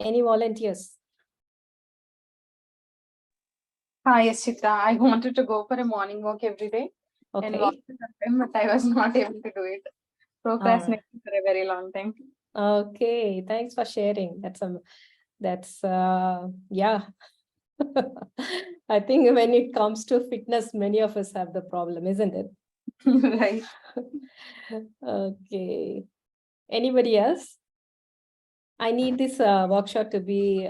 Any volunteers? Hi, Yashita. I wanted to go for a morning walk every day and walk Okay. to the gym, but I was not able to do it. All right. Procrastinating for a very long time. Okay. Thanks for sharing. That's yeah. I think when it comes to fitness, many of us have the problem, isn't it? Right. Okay. Anybody else? I need this workshop to be,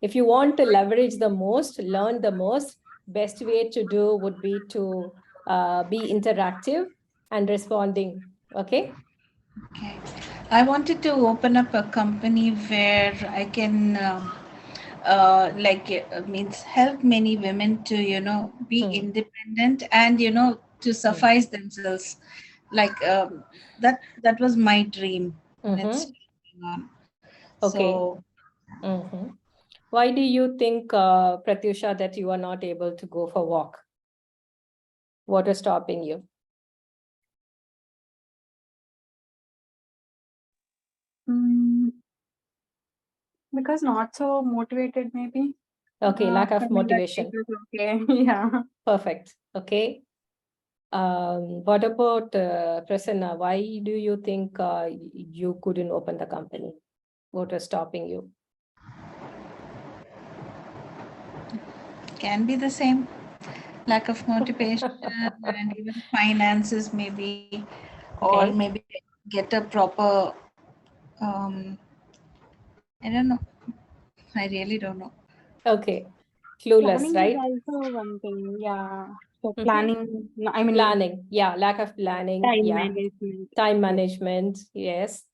if you want to leverage the most, learn the most, best way to do would be to be interactive and responding. Okay. Okay. I wanted to open up a company where I can means help many women to be independent and to suffice themselves. Like that was my dream, and it's Mm-hmm. still going on. Okay. So Mm-hmm. Why do you think, Pratyusha, that you are not able to go for walk? What is stopping you? Mm, because not so motivated, maybe. Okay, lack of Coming that it motivation. was okay. Yeah. Perfect. Okay. What about Prasanna? Why do you think you couldn't open the company? What was stopping you? can be the same, lack of motivation and even finances maybe, or Okay. maybe get a proper I don't know. I really don't know. Okay. Clueless, Planning is right? also one thing. Yeah. So Mhm. planning, no, I mean, Planning. Yeah, lack of planning. time Yeah. management. Time Yes. management. Yes.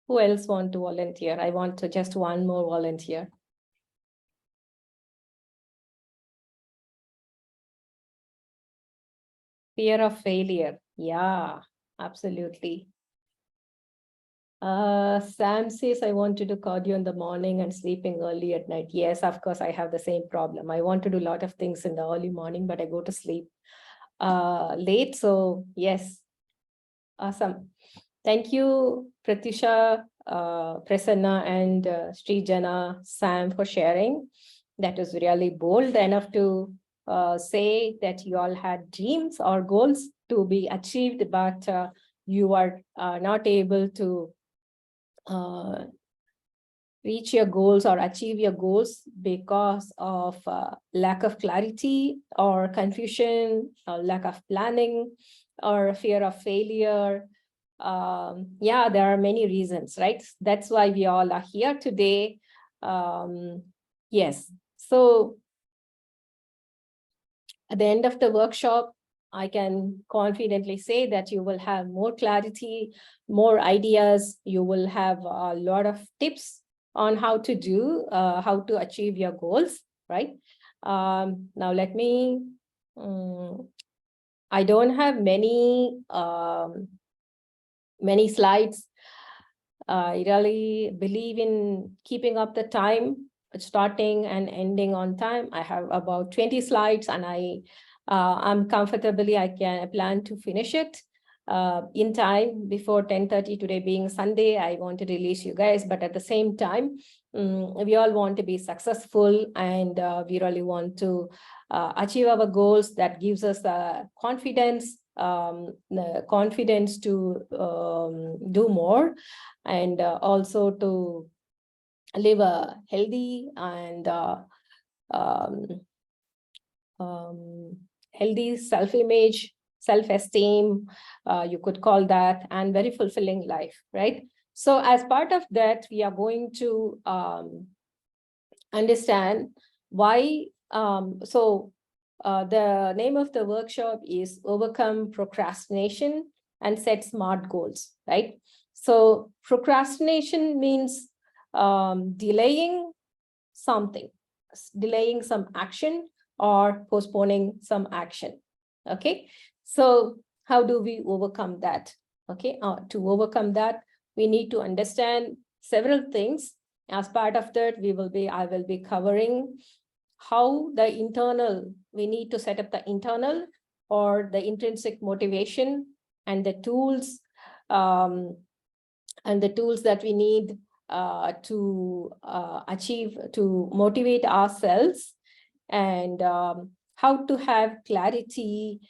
Who else want to volunteer? I want to just one more volunteer. Fear of failure. Yeah, absolutely. Sam says, I want to do cardio in the morning and sleeping early at night. Yes, of course, I have the same problem. I want to do a lot of things in the early morning, but I go to sleep late. So yes, awesome. Thank you, Pratyusha, Prasanna, and Srijana, Sam, for sharing. That was really bold enough to say that you all had dreams or goals to be achieved, but you are not able to uh, reach your goals or achieve your goals because of lack of clarity or confusion, or lack of planning, or fear of failure. Yeah, there are many reasons, right? That's why we all are here today. Yes. So at the end of the workshop, I can confidently say that you will have more clarity, more ideas. You will have a lot of tips on how to do, how to achieve your goals, right? Now let me, I don't have many slides. I really believe in keeping up the time, starting and ending on time. I have about 20 slides and I'm comfortably, I plan to finish it in time before 10:30 today being Sunday. I want to release you guys, but at the same time, we all want to be successful and we really want to achieve our goals. That gives us the confidence to do more, and also to live a healthy and um, healthy self-image, self-esteem, you could call that, and very fulfilling life, right? So as part of that, we are going to understand why. The name of the workshop is Overcome Procrastination and Set Smart Goals, right? So procrastination means delaying something, delaying some action or postponing some action. Okay, so how do we overcome that? Okay, to overcome that, we need to understand several things. As part of that, I will be covering how the internal, we need to set up the internal or the intrinsic motivation and the tools, and the tools that we need to motivate ourselves, and how to have clarity,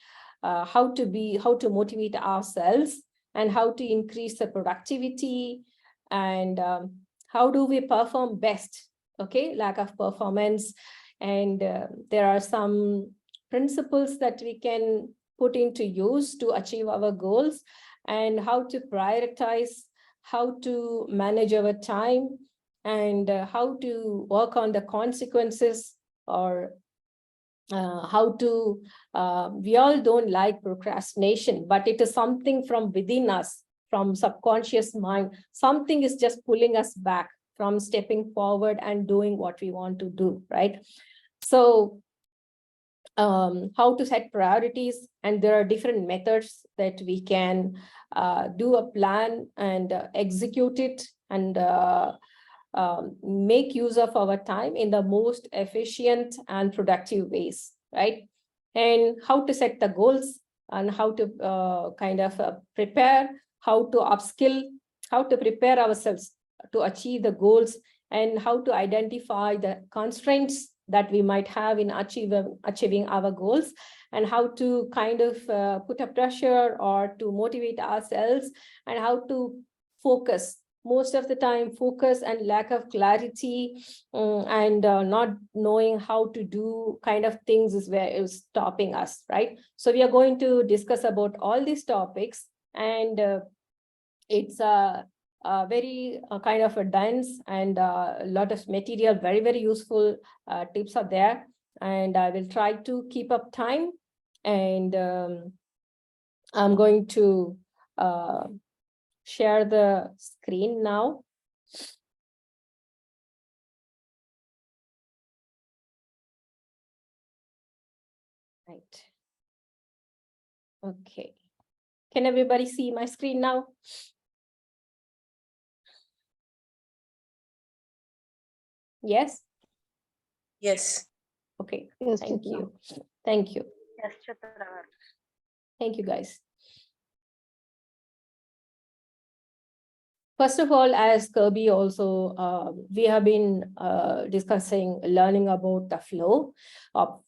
how to motivate ourselves, and how to increase the productivity, and how do we perform best, okay, lack of performance. And there are some principles that we can put into use to achieve our goals, and how to prioritize, how to manage our time, and how to work on the consequences, or how to, we all don't like procrastination, but it is something from within us, from subconscious mind. Something is just pulling us back from stepping forward and doing what we want to do, right? So how to set priorities, and there are different methods that we can do a plan and execute it, and make use of our time in the most efficient and productive ways, right? And how to set the goals, and how to kind of prepare, how to upskill, how to prepare ourselves to achieve the goals, and how to identify the constraints that we might have in achieving our goals, and how to kind of put a pressure or to motivate ourselves, and how to focus. Most of the time, focus and lack of clarity, and not knowing how to do kind of things is where it's stopping us, right? So we are going to discuss about all these topics, and it's a very kind of a dense and a lot of material, very, very useful tips are there. And I will try to keep up time, and I'm going to share the screen now. Right. Okay. Can everybody see my screen now? Yes? Yes. Okay. Yes, Thank Chitra. you. Thank you. Yes, Chitra. Thank you, guys. First of all, as Kirby also, we have been discussing, learning about the flow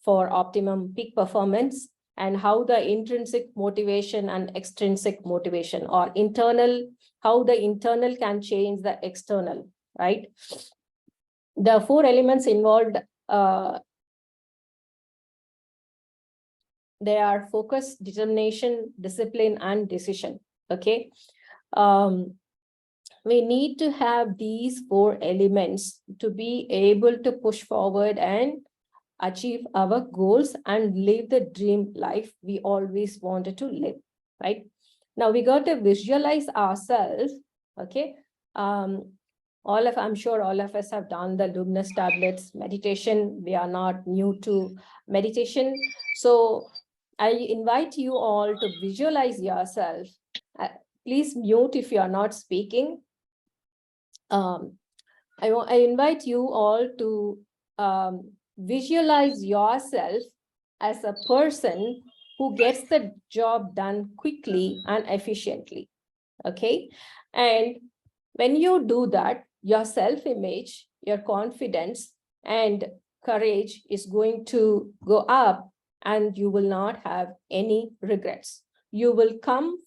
for optimum peak performance, and how the intrinsic motivation and extrinsic motivation, or internal, how the internal can change the external, right? The 4 elements involved, they are focus, determination, discipline, and decision, okay? We need to have these 4 elements to be able to push forward and achieve our goals and live the dream life we always wanted to live, right? Now we got to visualize ourselves, okay? I'm sure all of us have done the luminous tablets meditation. We are not new to meditation. So I invite you all to visualize yourself. Please mute if you are not speaking. I invite you all to visualize yourself as a person who gets the job done quickly and efficiently, okay? And when you do that, your self-image, your confidence, and courage is going to go up, and you will not have any regrets. You will come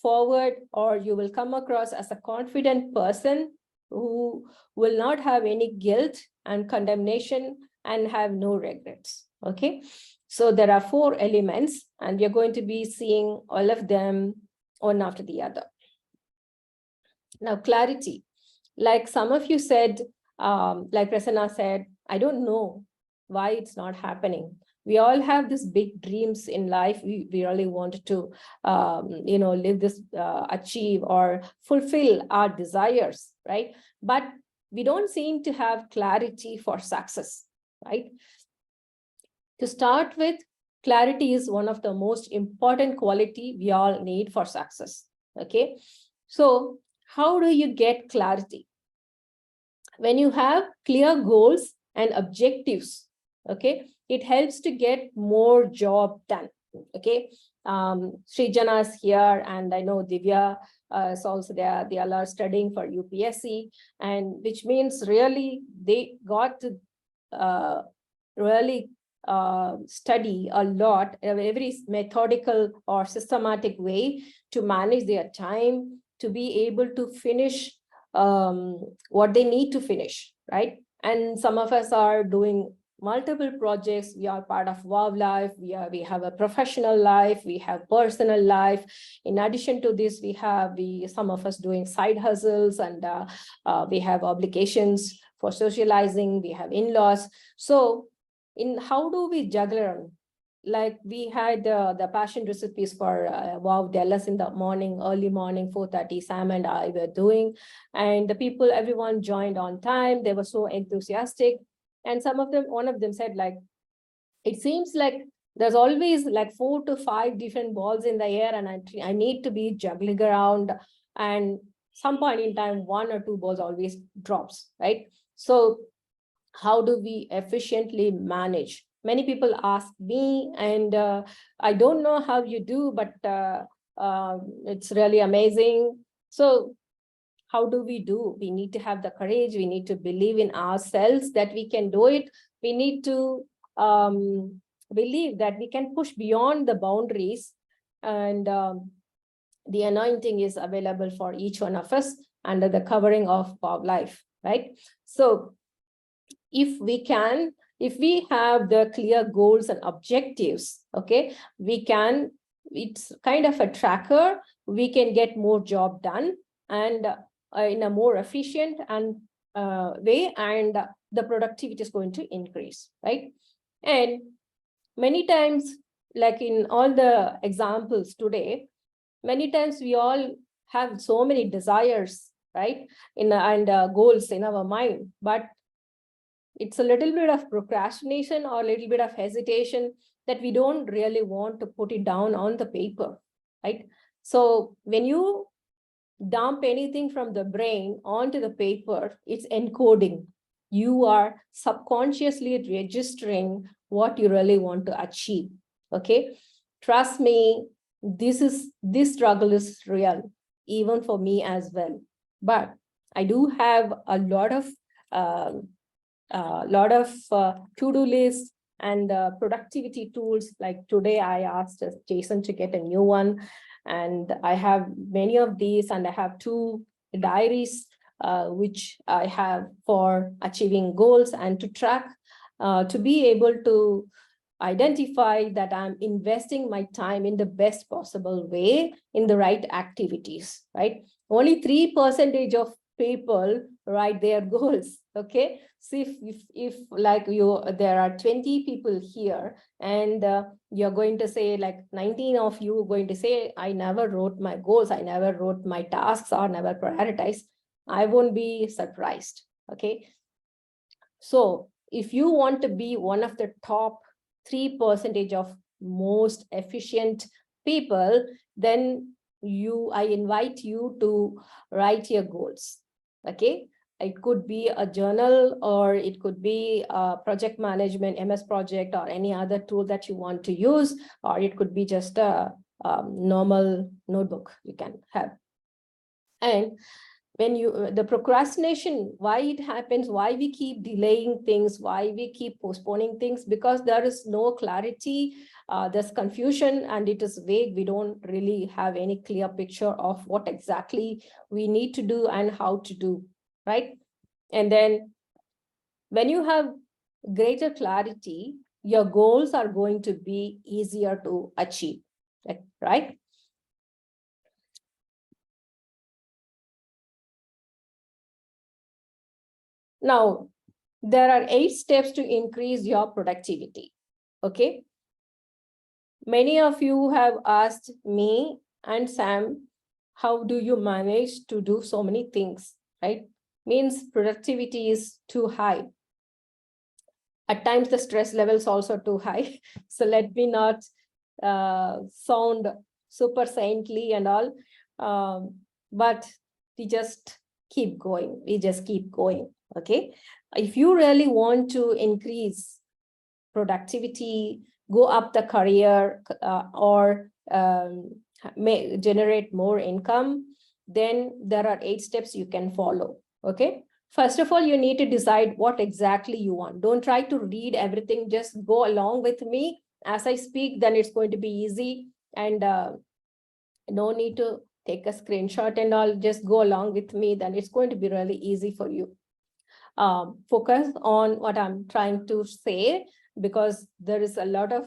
forward, or you will come across as a confident person who will not have any guilt and condemnation and have no regrets, okay? So there are 4 elements, and we're going to be seeing all of them one after the other. Now, clarity. Like some of you said, like Prasanna said, I don't know why it's not happening. We all have these big dreams in life. We really wanted to, live this, achieve or fulfill our desires, right? But we don't seem to have clarity for success, right? To start with, clarity is one of the most important quality we all need for success, okay? So how do you get clarity? When you have clear goals and objectives, okay, it helps to get more job done, okay? Srijana is here, and I know Divya So also they all are studying for UPSC, and which means really they got to really study a lot, a very methodical or systematic way to manage their time, to be able to finish what they need to finish, right? And some of us are doing multiple projects. We are part of WOW life. We have a professional life. We have personal life. In addition to this, some of us doing side hustles, and we have obligations for socializing. We have in-laws. So how do we juggle? Like we had the passion recipes for WOW Dallas in the morning, early morning, 4:30, Sam and I were doing. And everyone joined on time. They were so enthusiastic. And one of them said, like, it seems like there's always like 4 to 5 different balls in the air, and I need to be juggling around. And some point in time, 1 or 2 balls always drops, right? So how do we efficiently manage? Many people ask me, and I don't know how you do, but it's really amazing. So how do? We need to have the courage. We need to believe in ourselves that we can do it. We need to believe that we can push beyond the boundaries, and the anointing is available for each one of us under the covering of life, right? So if we have the clear goals and objectives, okay, it's kind of a tracker. We can get more job done, and in a more efficient and way, and the productivity is going to increase, right? And many times, like in all the examples today, many times we all have so many desires, right, and goals in our mind, but it's a little bit of procrastination or a little bit of hesitation that we don't really want to put it down on the paper, right? So when you dump anything from the brain onto the paper, it's encoding. You are subconsciously registering what you really want to achieve, okay? Trust me, this struggle is real, even for me as well. But I do have a lot of to-do lists and productivity tools. Like today, I asked Jason to get a new one, and I have many of these, and I have 2 diaries, which I have for achieving goals and to track, to be able to identify that I'm investing my time in the best possible way in the right activities, right? Only 3% of people write their goals, okay? So if like there are 20 people here, and you're going to say, like 19 of you are going to say, I never wrote my goals, I never wrote my tasks, or never prioritized, I won't be surprised, okay? So if you want to be one of the top 3% of most efficient people, then I invite you to write your goals, okay? It could be a journal, or it could be a project management, MS Project, or any other tool that you want to use, or it could be just a normal notebook you can have. And when the procrastination, why it happens, why we keep delaying things, why we keep postponing things, because there is no clarity, there's confusion, and it is vague. We don't really have any clear picture of what exactly we need to do and how to do, right? And then when you have greater clarity, your goals are going to be easier to achieve, right? Now, there are 8 steps to increase your productivity, okay? Many of you have asked me and Sam, how do you manage to do so many things, right? Means productivity is too high. At times, the stress level is also too high. So let me not sound super saintly and all, but we just keep going. We just keep going, okay? If you really want to increase productivity, go up the career, or generate more income, then there are 8 steps you can follow. Okay. First of all, you need to decide what exactly you want. Don't try to read everything. Just go along with me as I speak, then it's going to be easy. And no need to take a screenshot and all, just go along with me, then it's going to be really easy for you. Focus on what I'm trying to say, because there is a lot of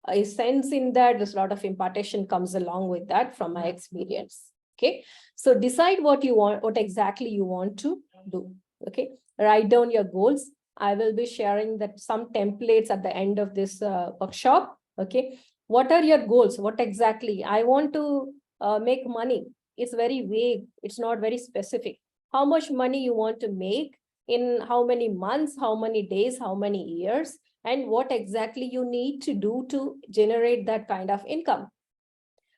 a sense in that. There's a lot of impartation comes along with that from my experience. Okay, so decide what you want, what exactly you want to do. Okay, write down your goals. I will be sharing that some templates at the end of this workshop. Okay, what are your goals? What exactly? I want to make money. It's very vague. It's not very specific. How much money you want to make, in how many months, how many days, how many years, and what exactly you need to do to generate that kind of income.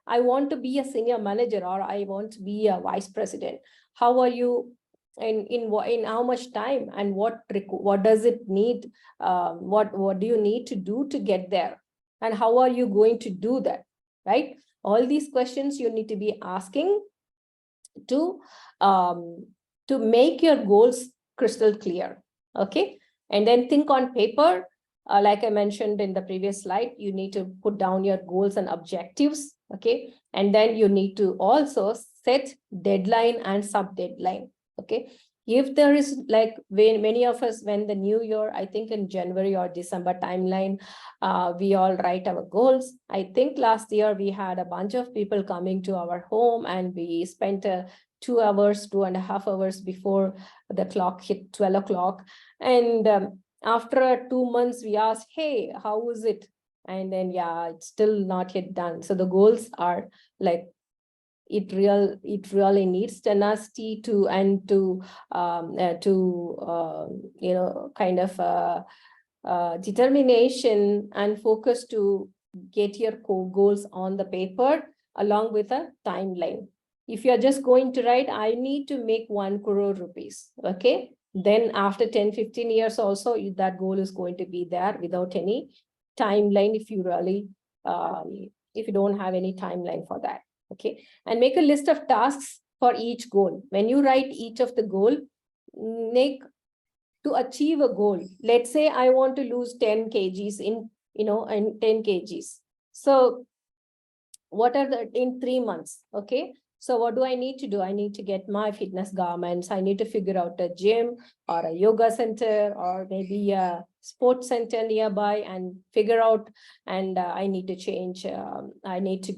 I want to be a senior manager, or I want to be a vice president. How are you, in how much time, and what does it need? What do you need to do to get there? And how are you going to do that? Right? All these questions you need to be asking to make your goals crystal clear. Okay, and then think on paper. Like I mentioned in the previous slide, you need to put down your goals and objectives. Okay, and then you need to also set deadline and sub deadline. Okay, if there is, like, when many of us, when the new year, I think in January or December timeline, we all write our goals. I think last year we had a bunch of people coming to our home, and we spent 2 hours, 2.5 hours before the clock hit 12 o'clock. And after 2 months, we asked, hey, how is it? And then, yeah, it's still not yet done. So the goals are like, it really needs tenacity to, and to you know, kind of determination and focus to get your core goals on the paper, along with a timeline. If you're just going to write, I need to make 1 crore rupees, okay, then after 10-15 years also, that goal is going to be there without any timeline, if you really if you don't have any timeline for that. Okay, and make a list of tasks for each goal. When you write each of the goal, make to achieve a goal. Let's say I want to lose 10 kgs in 10 kgs. So what are the, in 3 months? Okay, so what do I need to do? I need to get my fitness garments. I need to figure out a gym or a yoga center, or maybe a sports center nearby, and figure out, and I need to change. I need to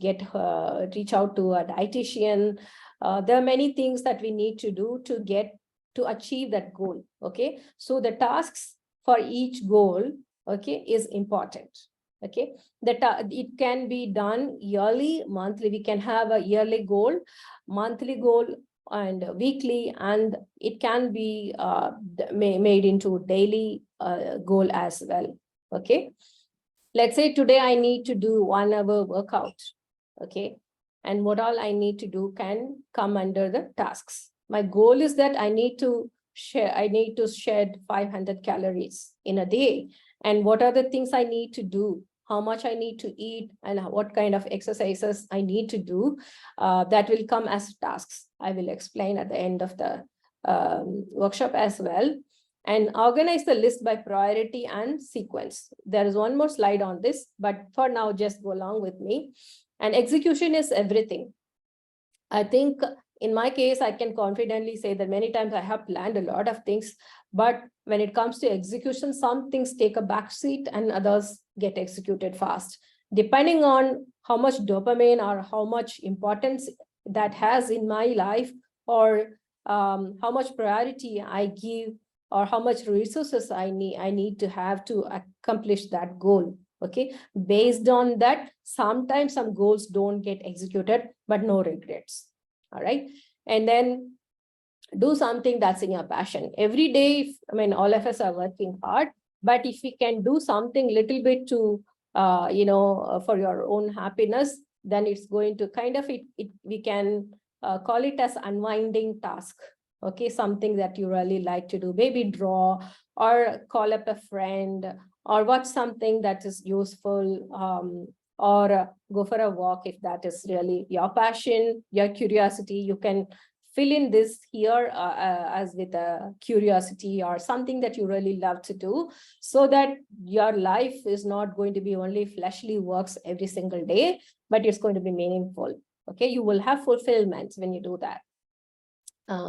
reach out to a dietitian. There are many things that we need to do to achieve that goal. Okay, so the tasks for each goal, okay, is important. Okay, it can be done yearly, monthly. We can have a yearly goal, monthly goal, and weekly, and it can be made into daily goal as well. Okay, let's say today I need to do 1 hour workout. Okay, and what all I need to do can come under the tasks. My goal is that I need to shed 500 calories in a day. And what are the things I need to do? How much I need to eat, and what kind of exercises I need to do, that will come as tasks. I will explain at the end of the workshop as well. And organize the list by priority and sequence. There is one more slide on this, but for now, just go along with me. And execution is everything. I think in my case, I can confidently say that many times I have planned a lot of things, but when it comes to execution, some things take a back seat and others get executed fast, depending on how much dopamine or how much importance that has in my life, or how much priority I give, or how much resources I need to have to accomplish that goal. Okay, based on that, sometimes some goals don't get executed, but no regrets. All right, and then do something that's in your passion every day. All of us are working hard, but if we can do something little bit to for your own happiness, then it's going to kind of we can call it as unwinding task. Okay, something that you really like to do, maybe draw, or call up a friend, or watch something that is useful, or go for a walk if that is really your passion, your curiosity. You can fill in this here as with a curiosity or something that you really love to do, so that your life is not going to be only fleshly works every single day, but it's going to be meaningful. Okay, you will have fulfillment when you do that.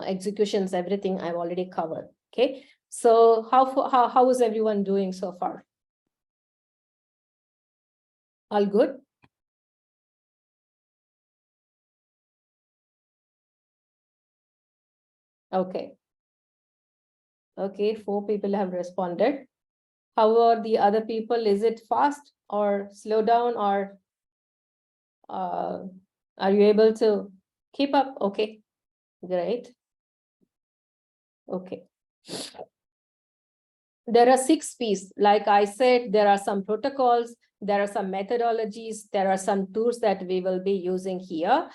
Executions, everything I've already covered. Okay, so how is everyone doing so far? All good? Okay. Okay, 4 people have responded. How are the other people? Is it fast or slow down, or are you able to keep up? Okay, great. Okay. There are 6 P's. Like I said, there are some protocols, there are some methodologies, there are some tools that we will be using here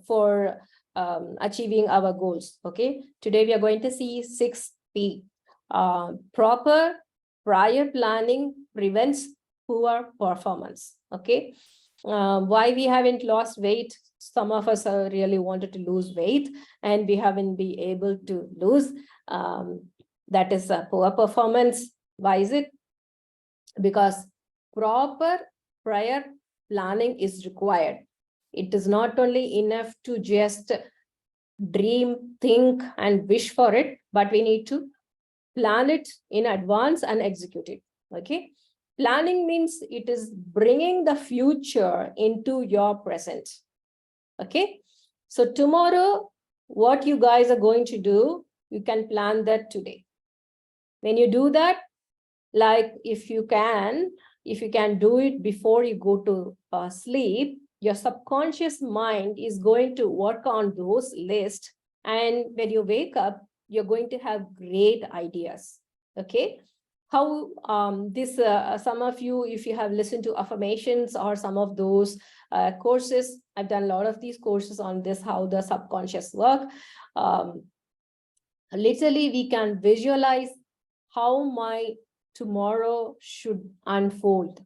for achieving our goals. Okay, today we are going to see 6 P. Proper prior planning prevents poor performance. Okay, why we haven't lost weight? Some of us really wanted to lose weight and we haven't been able to lose. That is a poor performance. Why is it? Because proper prior planning is required. It is not only enough to just dream, think, and wish for it, but we need to plan it in advance and execute it. Okay. Planning means it is bringing the future into your present. Okay. So tomorrow, what you guys are going to do, you can plan that today. When you do that, like if you can do it before you go to sleep, your subconscious mind is going to work on those lists. And when you wake up, you're going to have great ideas. Okay. How some of you, if you have listened to affirmations or some of those courses, I've done a lot of these courses on this, how the subconscious work. Literally, we can visualize how my tomorrow should unfold,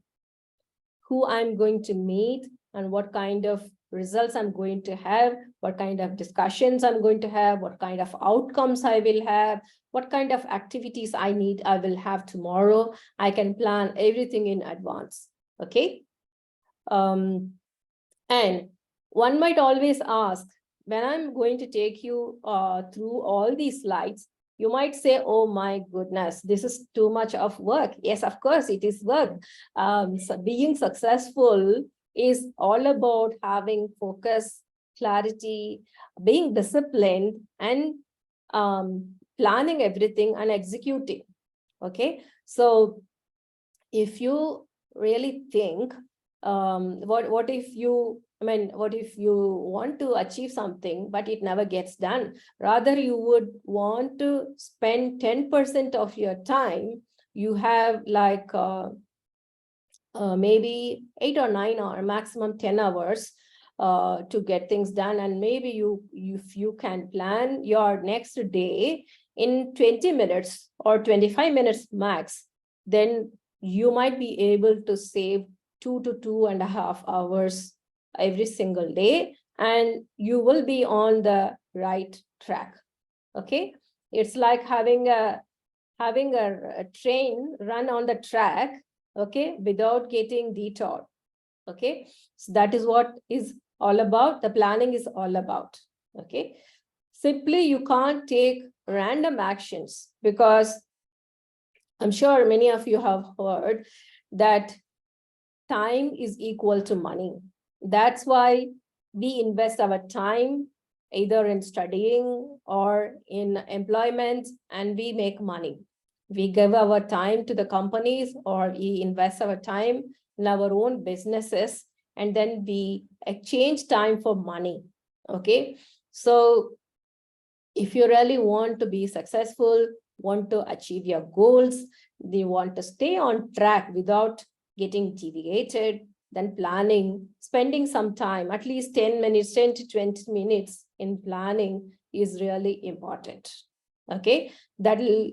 who I'm going to meet, and what kind of results I'm going to have, what kind of discussions I'm going to have, what kind of outcomes I will have, what kind of activities I will have tomorrow. I can plan everything in advance. Okay. And one might always ask, when I'm going to take you through all these slides, you might say, oh my goodness, this is too much of work. Yes, of course, it is work. So being successful is all about having focus, clarity, being disciplined, and planning everything and executing. Okay, so if you really think, what if you want to achieve something, but it never gets done? Rather, you would want to spend 10% of your time. You have like maybe 8 or 9 or maximum 10 hours to get things done. And maybe if you can plan your next day in 20 minutes or 25 minutes max, then you might be able to save 2 to 2.5 hours every single day, and you will be on the right track. Okay, it's like having a train run on the track, okay, without getting detoured. Okay, so that is what is all about. The planning is all about. Okay, simply you can't take random actions, because I'm sure many of you have heard that time is equal to money. That's why we invest our time either in studying or in employment, and we make money. We give our time to the companies, or we invest our time in our own businesses, and then we exchange time for money. Okay, so if you really want to be successful, want to achieve your goals, they want to stay on track without getting deviated, then planning, spending some time, at least 10 minutes, 10 to 20 minutes in planning is really important. Okay, that will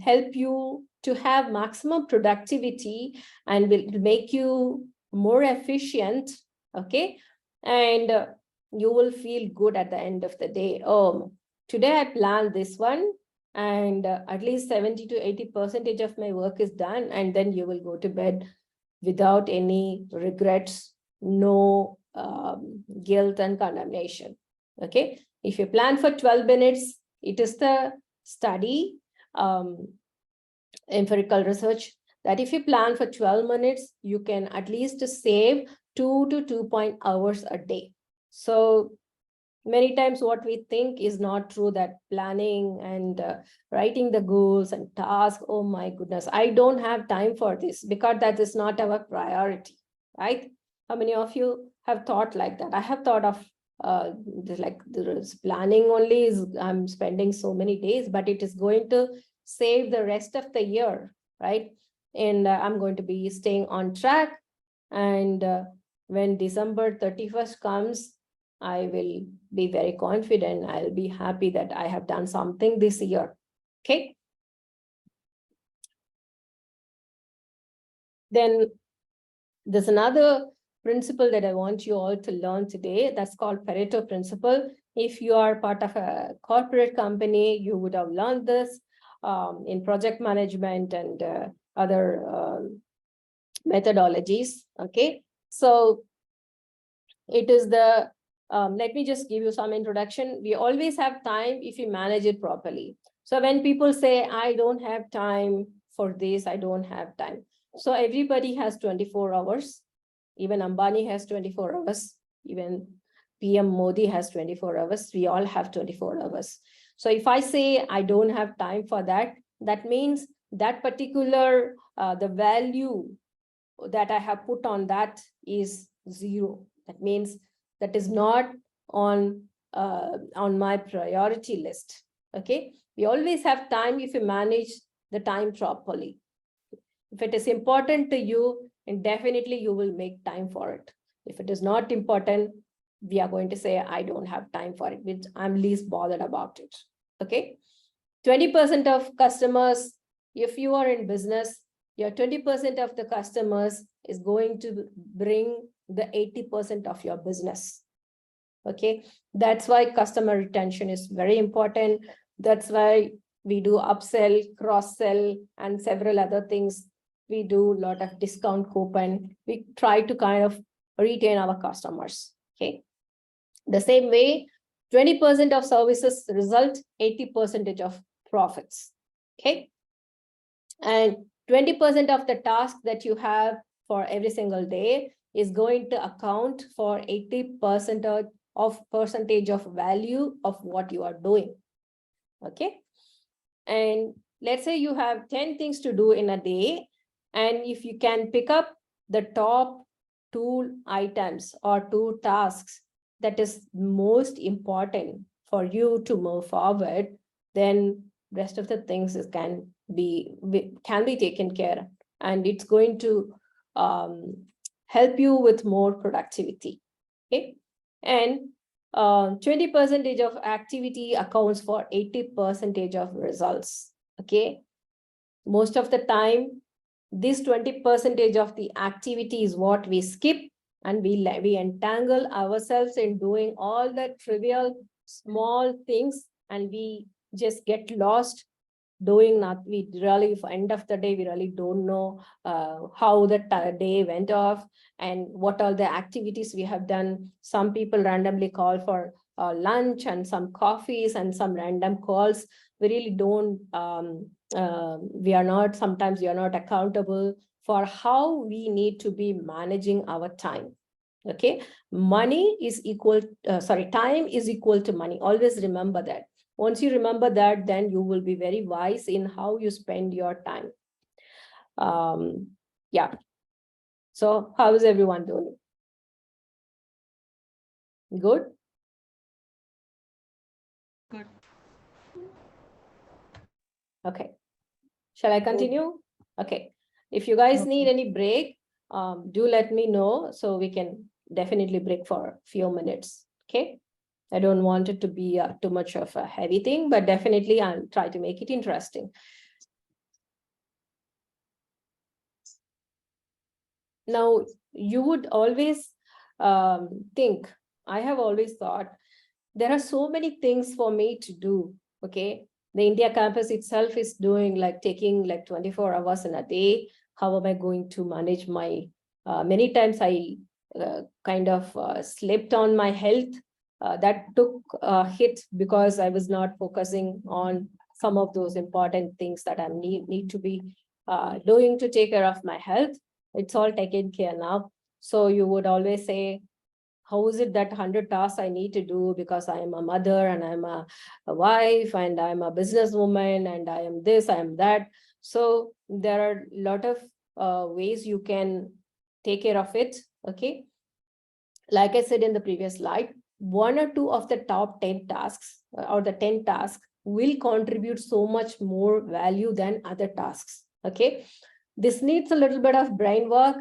help you to have maximum productivity and will make you more efficient, okay? And you will feel good at the end of the day. Oh, today I planned this one, and at least 70 to 80% of my work is done, and then you will go to bed without any regrets, no guilt and condemnation, okay? If you plan for 12 minutes, it is the study, empirical research, that if you plan for 12 minutes, you can at least save 2 to 2 hours a day. So many times what we think is not true, that planning and writing the goals and tasks, oh my goodness, I don't have time for this, because that is not our priority, right? How many of you have thought like that? I have thought of like this planning only is, I'm spending so many days, but it is going to save the rest of the year, right? And I'm going to be staying on track. And when December 31st comes, I will be very confident. I'll be happy that I have done something this year. Okay. Then there's another principle that I want you all to learn today. That's called Pareto principle. If you are part of a corporate company, you would have learned this in project management and other methodologies. Okay. So it is the, let me just give you some introduction. We always have time if you manage it properly. So when people say, I don't have time for this, I don't have time. So everybody has 24 hours. Even Ambani has 24 hours. Even PM Modi has 24 hours. We all have 24 hours. So if I say I don't have time for that, that means that particular, the value that I have put on that is 0. That means that is not on my priority list. Okay, we always have time if you manage the time properly. If it is important to you, and definitely you will make time for it. If it is not important, we are going to say, I don't have time for it, which I'm least bothered about it. Okay, 20% of customers, if you are in business, your 20% of the customers is going to bring the 80% of your business. Okay, that's why customer retention is very important. That's why we do upsell, cross-sell, and several other things. We do a lot of discount coupon. We try to kind of retain our customers. Okay, the same way, 20% of services result 80% of profits. Okay, and 20% of the task that you have for every single day is going to account for 80% of percentage of value of what you are doing. Okay, and let's say you have 10 things to do in a day, and if you can pick up the top 2 items or 2 tasks that is most important for you to move forward, then rest of the things can be taken care of, and it's going to help you with more productivity. Okay, and 20% of activity accounts for 80% of results. Okay, most of the time, this 20% of the activity is what we skip, and we entangle ourselves in doing all the trivial small things, and we just get lost doing nothing. We really, for end of the day, we really don't know how the day went off and what are the activities we have done. Some people randomly call for lunch and some coffees and some random calls. We really don't, sometimes we are not accountable for how we need to be managing our time. Okay, money is equal, time is equal to money. Always remember that. Once you remember that, then you will be very wise in how you spend your time. Yeah. So how is everyone doing? Good? Good. Okay. Shall I continue? Okay. If you guys need any break, do let me know so we can definitely break for a few minutes. Okay. I don't want it to be too much of a heavy thing, but definitely I'll try to make it interesting. Now, you would always think, I have always thought, there are so many things for me to do. Okay. The India campus itself is doing like taking like 24 hours in a day. How am I going to manage my, many times I kind of slipped on my health. That took a hit because I was not focusing on some of those important things that I need to be doing to take care of my health. It's all taken care now. So you would always say, how is it that 100 tasks I need to do because I am a mother and I'm a wife and I'm a businesswoman and I am this, I am that. So there are a lot of ways you can take care of it. Okay. Like I said in the previous slide, 1 or 2 of the top 10 tasks or the 10 tasks will contribute so much more value than other tasks. Okay. This needs a little bit of brain work.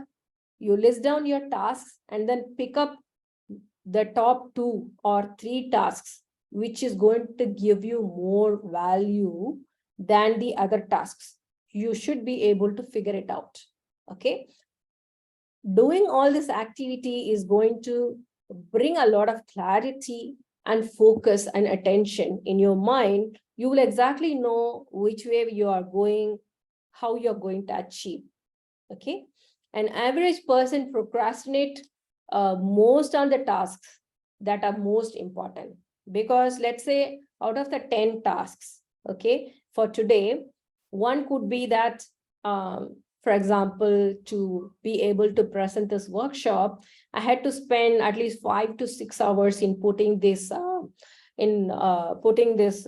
You list down your tasks and then pick up the top 2 or 3 tasks, which is going to give you more value than the other tasks. You should be able to figure it out. Okay. Doing all this activity is going to bring a lot of clarity and focus and attention in your mind. You will exactly know which way you are going, how you're going to achieve. Okay. An average person procrastinate most on the tasks that are most important, because let's say out of the 10 tasks, okay, for today, one could be that, for example, to be able to present this workshop, I had to spend at least 5 to 6 hours in putting this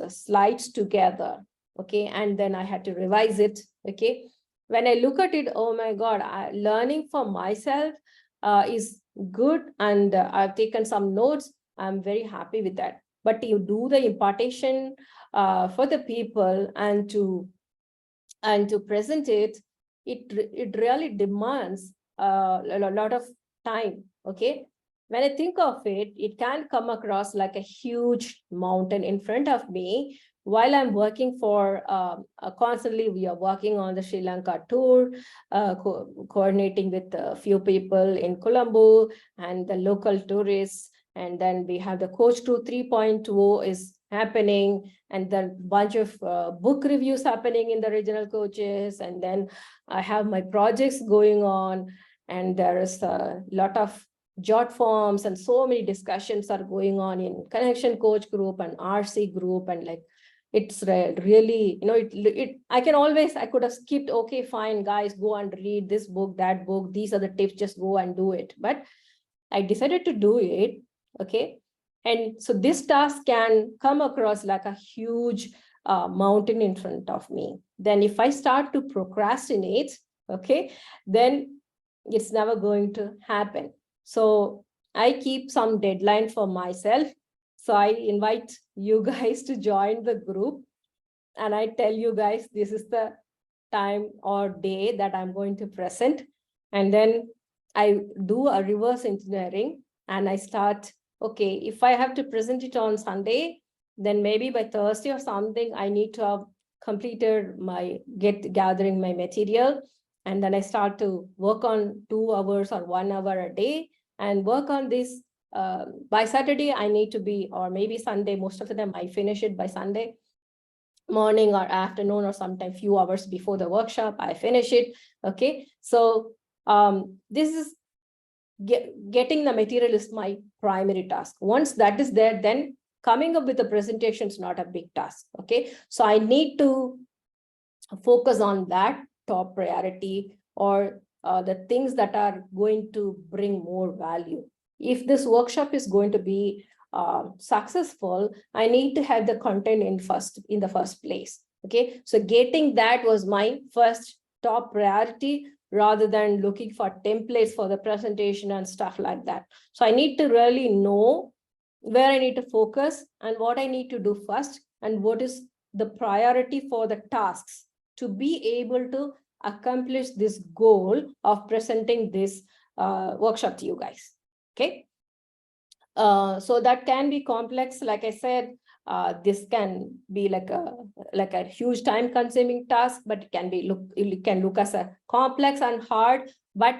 slides together. Okay. And then I had to revise it. Okay. When I look at it, oh my God, learning for myself is good. And I've taken some notes. I'm very happy with that. But you do the impartation for the people and to present it, it really demands a lot of time. Okay. When I think of it, it can come across like a huge mountain in front of me while I'm working for constantly. We are working on the Sri Lanka tour, coordinating with a few people in Colombo and the local tourists. And then we have the Coach Tour 3.0 is happening, and then bunch of book reviews happening in the regional coaches. And then I have my projects going on, and there is a lot of jot forms and so many discussions are going on in Connection Coach group and RC group. And like, it's really, I could have skipped, okay, fine, guys, go and read this book, that book, these are the tips, just go and do it. But I decided to do it. Okay. And so this task can come across like a huge mountain in front of me. Then if I start to procrastinate, okay, then it's never going to happen. So I keep some deadline for myself. So I invite you guys to join the group. And I tell you guys, this is the time or day that I'm going to present. And then I do a reverse engineering and I start, okay, if I have to present it on Sunday, then maybe by Thursday or something, I need to have completed gathering my material. And then I start to work on 2 hours or 1 hour a day and work on this. By Saturday, I need to be, or maybe Sunday, most of the time I finish it by Sunday morning or afternoon, or sometimes few hours before the workshop, I finish it. Okay. So this is getting the material is my primary task. Once that is there, then coming up with a presentation is not a big task. Okay. So I need to focus on that top priority, or the things that are going to bring more value. If this workshop is going to be successful, I need to have the content in the first place. Okay. So getting that was my first top priority, rather than looking for templates for the presentation and stuff like that. So I need to really know where I need to focus and what I need to do first, and what is the priority for the tasks to be able to accomplish this goal of presenting this workshop to you guys. Okay. So that can be complex. Like I said, this can be like a huge time consuming task, but it can look as a complex and hard. But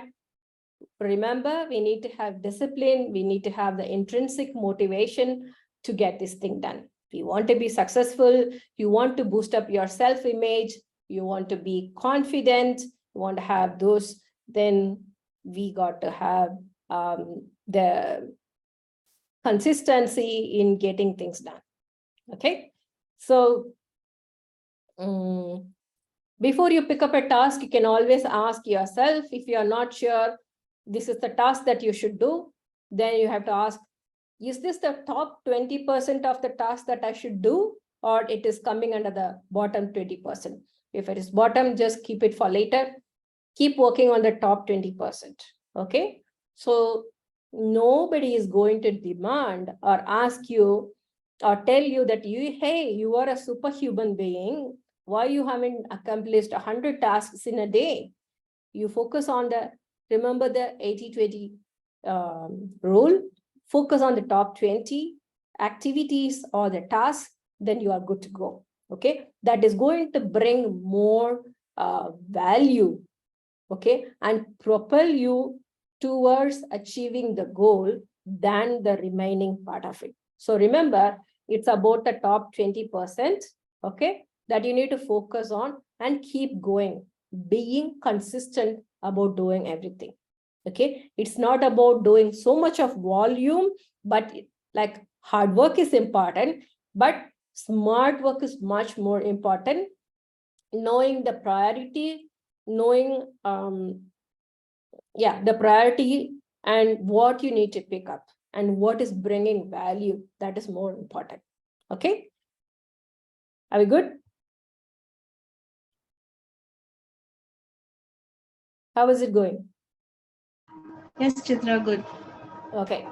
remember, we need to have discipline. We need to have the intrinsic motivation to get this thing done. If you want to be successful, you want to boost up your self-image, you want to be confident, you want to have those, then we got to have the consistency in getting things done. Okay, so before you pick up a task, you can always ask yourself, if you are not sure this is the task that you should do, then you have to ask, is this the top 20% of the task that I should do, or it is coming under the bottom 20%? If it is bottom, just keep it for later. Keep working on the top 20%. Okay, so nobody is going to demand or ask you or tell you that hey, you are a superhuman being. Why you haven't accomplished 100 tasks in a day? You focus on remember the 80-20 rule. Focus on the top 20 activities or the tasks, then you are good to go. Okay, that is going to bring more value, okay, and propel you towards achieving the goal than the remaining part of it. So remember, it's about the top 20%, okay, that you need to focus on and keep going, being consistent about doing everything. Okay, it's not about doing so much of volume, but like hard work is important, but smart work is much more important. Knowing the priority, knowing the priority and what you need to pick up and what is bringing value, that is more important. Okay, are we good? How is it going? Yes, Chitra, good. Okay,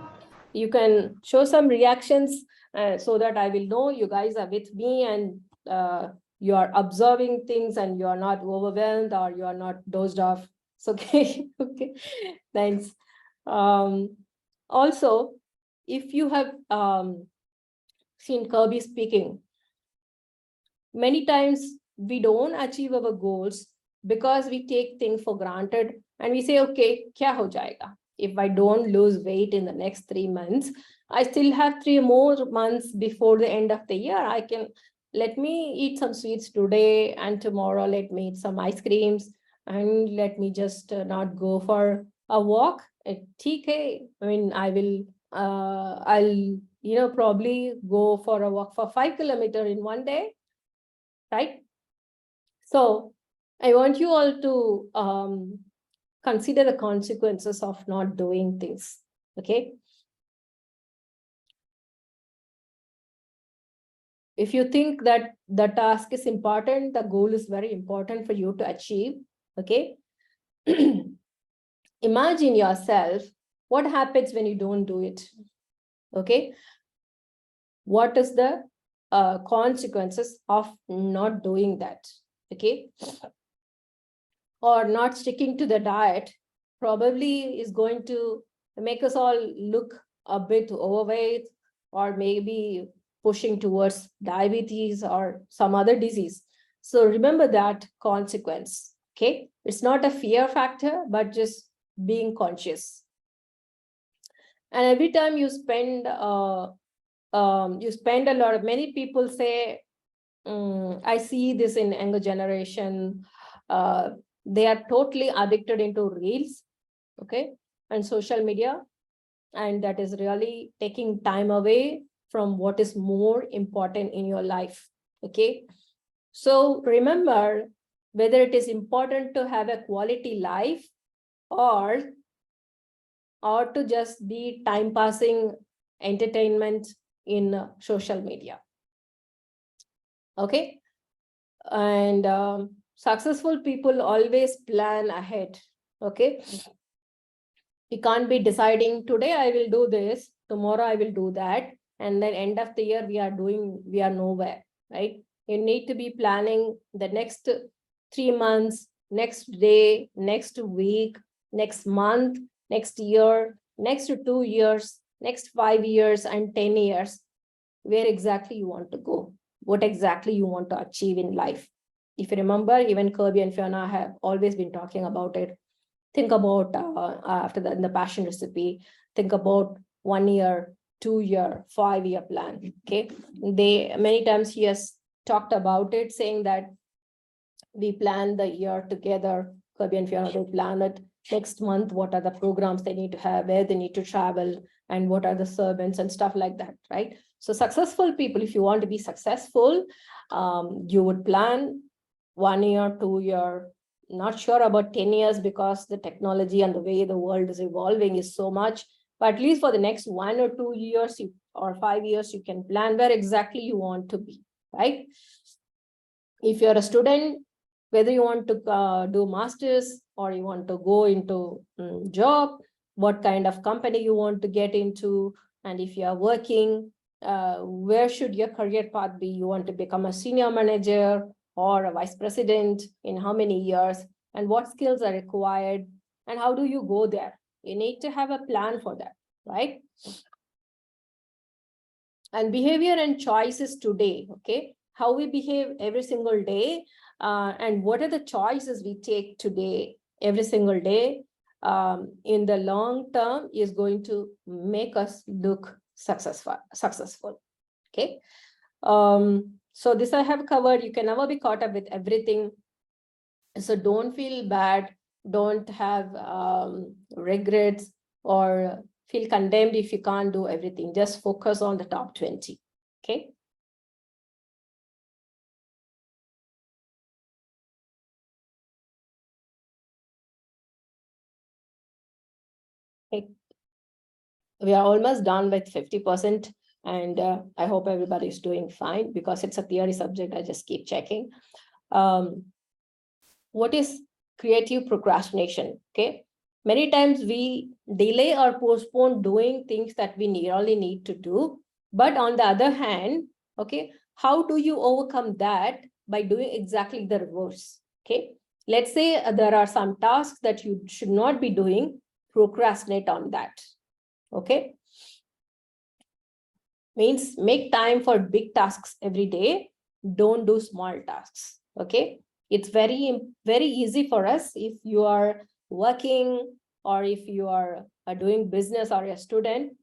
you can show some reactions so that I will know you guys are with me and you are observing things and you are not overwhelmed or you are not dozed off. It's okay. Okay, thanks. Also, if you have seen Kirby speaking, many times we don't achieve our goals because we take things for granted and we say, okay, kya ho jayega? If I don't lose weight in the next 3 months, I still have 3 more months before the end of the year. Let me eat some sweets today and tomorrow let me eat some ice creams and let me just not go for a walk. TK, I mean, I'll probably go for a walk for 5 kilometers in one day, right? So I want you all to consider the consequences of not doing things, okay? If you think that the task is important, the goal is very important for you to achieve, okay? Imagine yourself, what happens when you don't do it, okay? What is the consequences of not doing that, okay? Or not sticking to the diet probably is going to make us all look a bit overweight or maybe pushing towards diabetes or some other disease. So remember that consequence, okay? It's not a fear factor, but just being conscious. And every time you spend a lot of, many people say, I see this in younger generation, they are totally addicted into reels, okay, and social media, and that is really taking time away from what is more important in your life, okay? So remember, whether it is important to have a quality life or to just be time passing entertainment in social media, okay? And successful people always plan ahead, okay? We can't be deciding today I will do this, tomorrow I will do that, and then end of the year we are nowhere, right? You need to be planning the next 3 months, next day, next week, next month, next year, next 2 years, next 5 years and 10 years, where exactly you want to go, what exactly you want to achieve in life. If you remember, even Kirby and Fiona have always been talking about it. think about after that in the passion recipe, think about 1 year, 2 year, 5 year plan. Okay, they many times he has talked about it, saying that we plan the year together. Kirby and Fiona, they plan it next month. What are the programs they need to have, where they need to travel, and what are the servants and stuff like that, right? So successful people, if you want to be successful, you would plan 1 year, 2 year, not sure about 10 years because the technology and the way the world is evolving is so much, but at least for the next 1 or 2 years or 5 years, you can plan where exactly you want to be, right? If you're a student, whether you want to do masters or you want to go into job, what kind of company you want to get into, and if you are working, where should your career path be? You want to become a senior manager or a vice president in how many years, and what skills are required, and how do you go there? You need to have a plan for that, right? And behavior and choices today, okay? How we behave every single day, and what are the choices we take today, every single day, in the long term is going to make us look successful, okay? So this I have covered. You can never be caught up with everything. So don't feel bad. Don't have regrets or feel condemned if you can't do everything. Just focus on the top 20, okay? We are almost done with 50%, and I hope everybody is doing fine because it's a theory subject. I just keep checking. What is creative procrastination? Okay, many times we delay or postpone doing things that we really need to do, but on the other hand, okay, how do you overcome that? By doing exactly the reverse. Okay, let's say there are some tasks that you should not be doing. Procrastinate on that. Okay, means make time for big tasks every day. Don't do small tasks. Okay, it's very easy for us if you are working or if you are doing business or a student.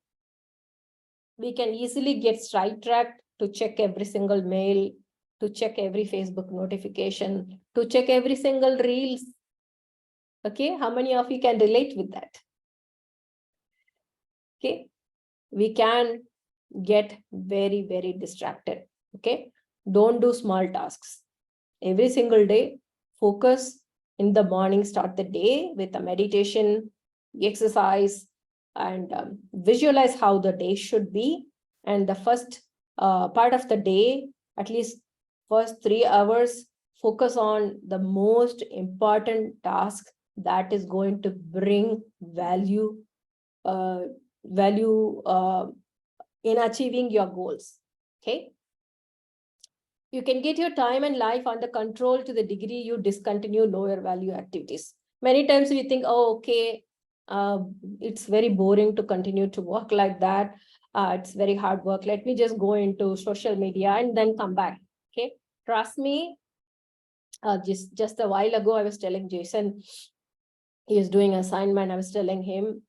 We can easily get sidetracked to check every single mail, to check every Facebook notification, to check every single reels. Okay, how many of you can relate with that? Okay, we can get very distracted. Okay, don't do small tasks. Every single day, focus in the morning, start the day with a meditation, exercise, and visualize how the day should be. And the first part of the day, at least first 3 hours, focus on the most important task that is going to bring value in achieving your goals. Okay, you can get your time and life under control to the degree you discontinue lower value activities. Many times we think, oh, okay, it's very boring to continue to work like that. It's very hard work. Let me just go into social media and then come back. Okay, trust me. Just a while ago, I was telling Jason, he is doing assignment. I was telling him,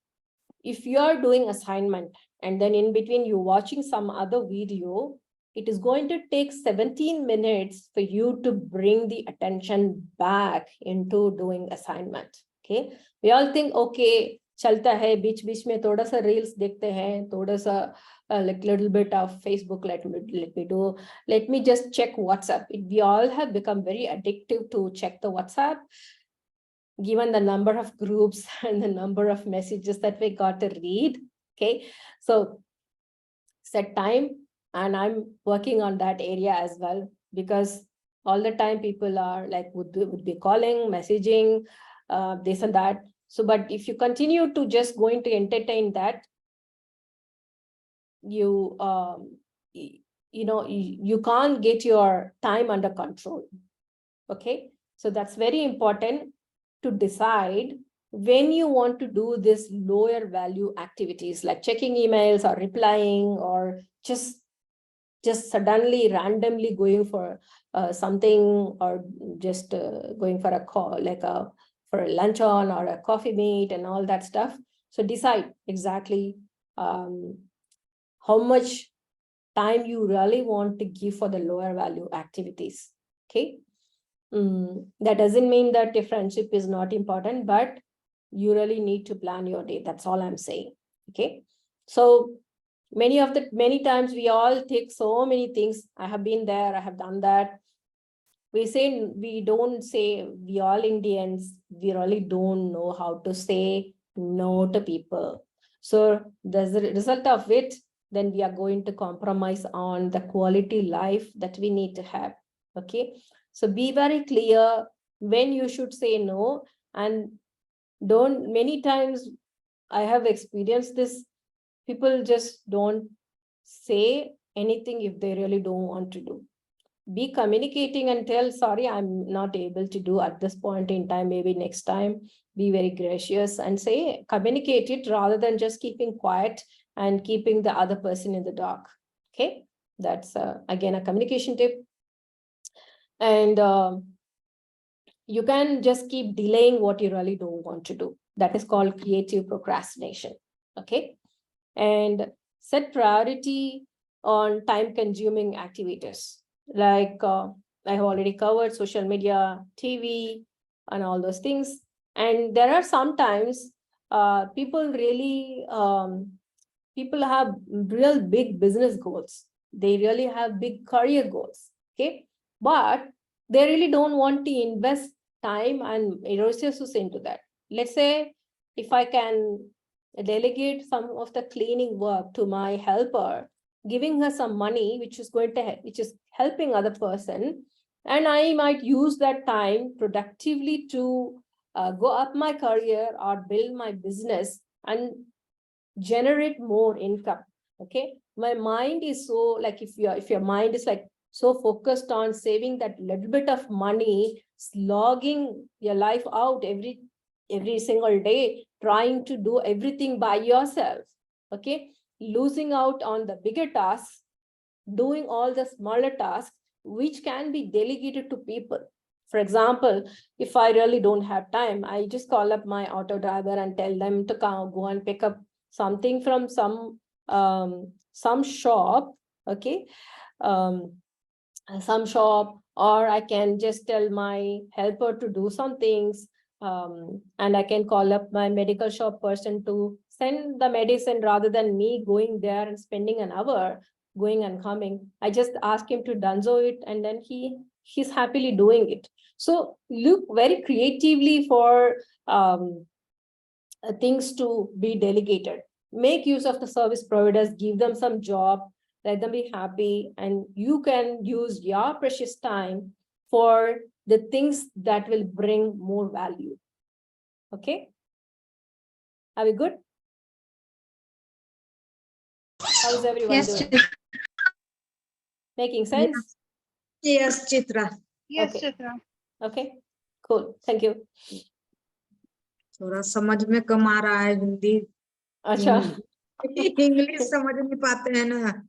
if you are doing assignment and then in between you watching some other video, it is going to take 17 minutes for you to bring the attention back into doing assignment. Okay, we all think, okay, chalta hai, beech mein thoda sa reels dekhte hain, thoda sa like little bit of Facebook, let me do, let me just check WhatsApp. We all have become very addictive to check the WhatsApp, given the number of groups and the number of messages that we got to read. Okay, so set time, and I'm working on that area as well, because all the time people are like would be calling, messaging, this and that. So but if you continue to just going to entertain that, you you can't get your time under control. Okay, so that's very important to decide when you want to do this lower value activities like checking emails or replying or just suddenly randomly going for something, or just going for a call, like a for a luncheon or a coffee meet and all that stuff. So decide exactly how much time you really want to give for the lower value activities. Okay. That doesn't mean that the friendship is not important, but you really need to plan your day. That's all I'm saying. Okay. So many times we all take so many things. I have been there, I have done that. We don't say, we all Indians, we really don't know how to say no to people. So there's the result of it, then we are going to compromise on the quality life that we need to have. Okay. So be very clear when you should say no, and many times I have experienced this, people just don't say anything if they really don't want to do. Be communicating and tell, sorry, I'm not able to do at this point in time, maybe next time. Be very gracious and say, communicate it rather than just keeping quiet and keeping the other person in the dark. Okay, that's again a communication tip. And you can just keep delaying what you really don't want to do. That is called creative procrastination. Okay, and set priority on time consuming activities. Like I have already covered social media, TV, and all those things. And there are sometimes people have real big business goals. They really have big career goals. Okay. But they really don't want to invest time and resources into that. Let's say if I can delegate some of the cleaning work to my helper, giving her some money, which is helping other person, and I might use that time productively to go up my career or build my business and generate more income. Okay, my mind is so, like, if your mind is like so focused on saving that little bit of money, slogging your life out every single day, trying to do everything by yourself, okay, losing out on the bigger tasks, doing all the smaller tasks which can be delegated to people. For example, if I really don't have time, I just call up my auto driver and tell them to go and pick up something from some shop, okay, some shop, or I can just tell my helper to do some things, and I can call up my medical shop person to send the medicine rather than me going there and spending an hour going and coming. I just ask him to dunzo it, and then he's happily doing it. So look very creatively for things to be delegated. Make use of the service providers, give them some job, let them be happy, and you can use your precious time for the things that will bring more value. Okay, are we good? How's everyone Yes, doing? Chitra. Making sense? Yes, Chitra. Yes, Okay. Chitra. Okay, cool, thank you. थोड़ा समझ में कम आ रहा है हिंदी, अच्छा English समझ नहीं पाते हैं ना.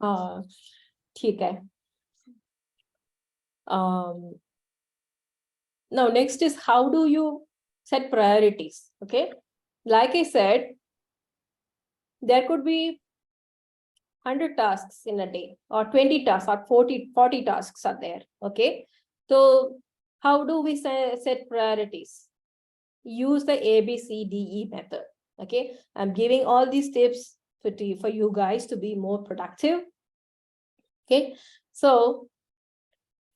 हाँ ठीक है. Now next is, how do you set priorities? Okay, like I said, there could be 100 tasks in a day, or 20 tasks, or 40 tasks are there. Okay, so how do we set priorities? Use the ABCDE method. Okay, I'm giving all these tips for you guys to be more productive. Okay, so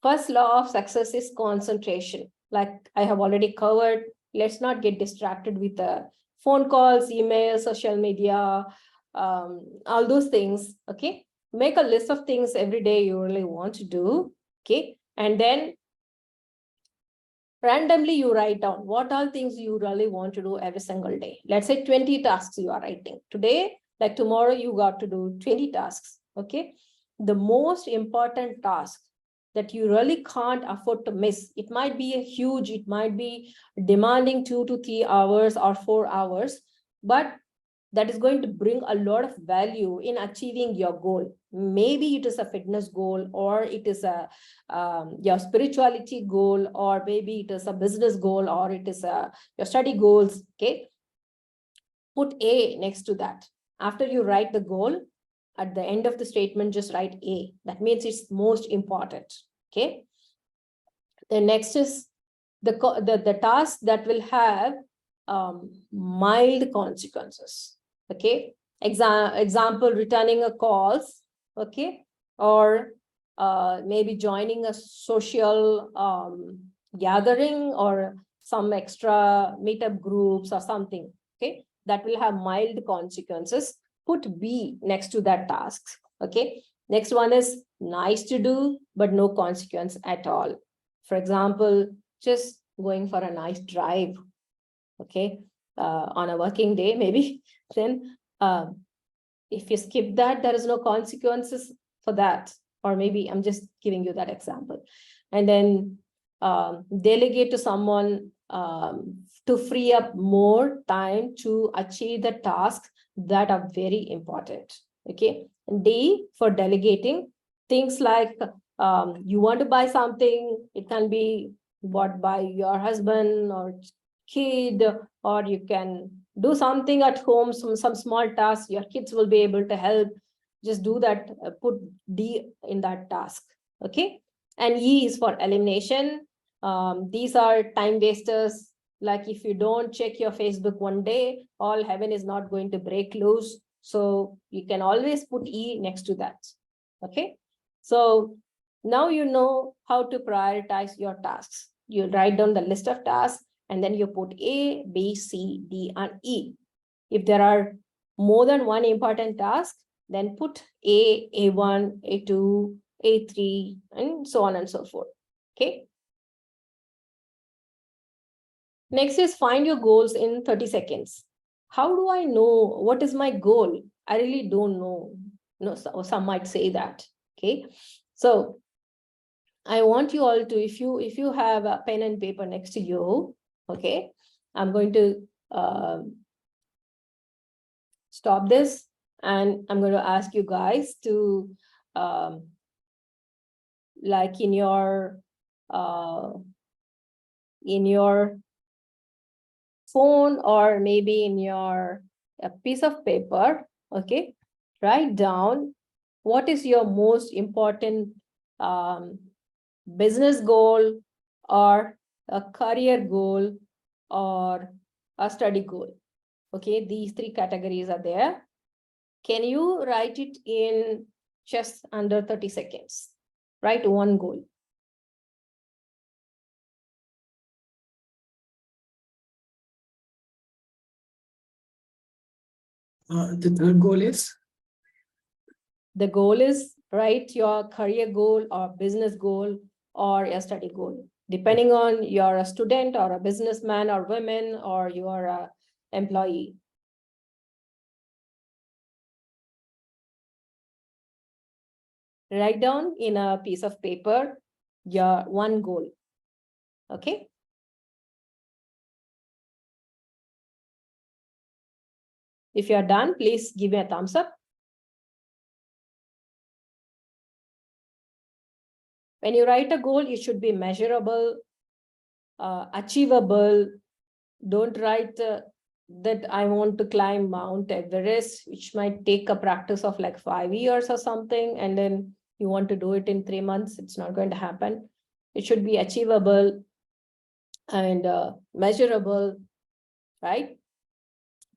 first law of success is concentration. Like I have already covered, let's not get distracted with the phone calls, emails, social media, all those things. Okay, make a list of things every day you really want to do. Okay, and then randomly you write down what all things you really want to do every single day. Let's say 20 tasks you are writing today, like tomorrow you got to do 20 tasks. Okay, the most important task that you really can't afford to miss, it might be it might be demanding 2 to 3 hours or 4 hours, but that is going to bring a lot of value in achieving your goal. Maybe it is a fitness goal, or it is a your spirituality goal, or maybe it is a business goal, or it is your study goals. Okay, put A next to that. After you write the goal, at the end of the statement, just write A. That means it's most important. Okay. The next is the task that will have mild consequences. Okay. Example, returning a calls. Okay. Or maybe joining a social gathering, or some extra meetup groups or something. Okay. That will have mild consequences. Put B next to that task. Okay. Next one is nice to do, but no consequence at all. For example, just going for a nice drive. Okay. On a working day, maybe. Then if you skip that, there is no consequences for that. Or maybe I'm just giving you that example. And then delegate to someone to free up more time to achieve the tasks that are very important. Okay. And D, for delegating, things like you want to buy something, it can be bought by your husband or kid, or you can do something at home, some small tasks, your kids will be able to help. Just do that, put D in that task. Okay. And E is for elimination. These are time wasters. Like if you don't check your Facebook one day, all heaven is not going to break loose. So you can always put E next to that. Okay. So now you know how to prioritize your tasks. You write down the list of tasks, and then you put A, B, C, D, and E. If there are more than one important task, then put A, A1, A2, A3, and so on and so forth. Okay. Next is find your goals in 30 seconds. How do I know what is my goal? I really don't know. No, some might say that. Okay. So I want you all to, if you have a pen and paper next to you, okay, I'm going to stop this, and I'm going to ask you guys to like in your phone, or maybe in your a piece of paper, okay, write down what is your most important business goal, or a career goal, or a study goal. Okay, these three categories are there. Can you write it in just under 30 seconds? Write one goal. The third goal is? The goal is write your career goal or business goal or a study goal, depending on you're a student or a businessman or woman, or you're a employee. Write down in a piece of paper your one goal. Okay. If you're done, please give me a thumbs up. When you write a goal, it should be measurable, achievable. Don't write that I want to climb Mount Everest, which might take a practice of like 5 years or something, and then you want to do it in 3 months. It's not going to happen. It should be achievable and measurable, right?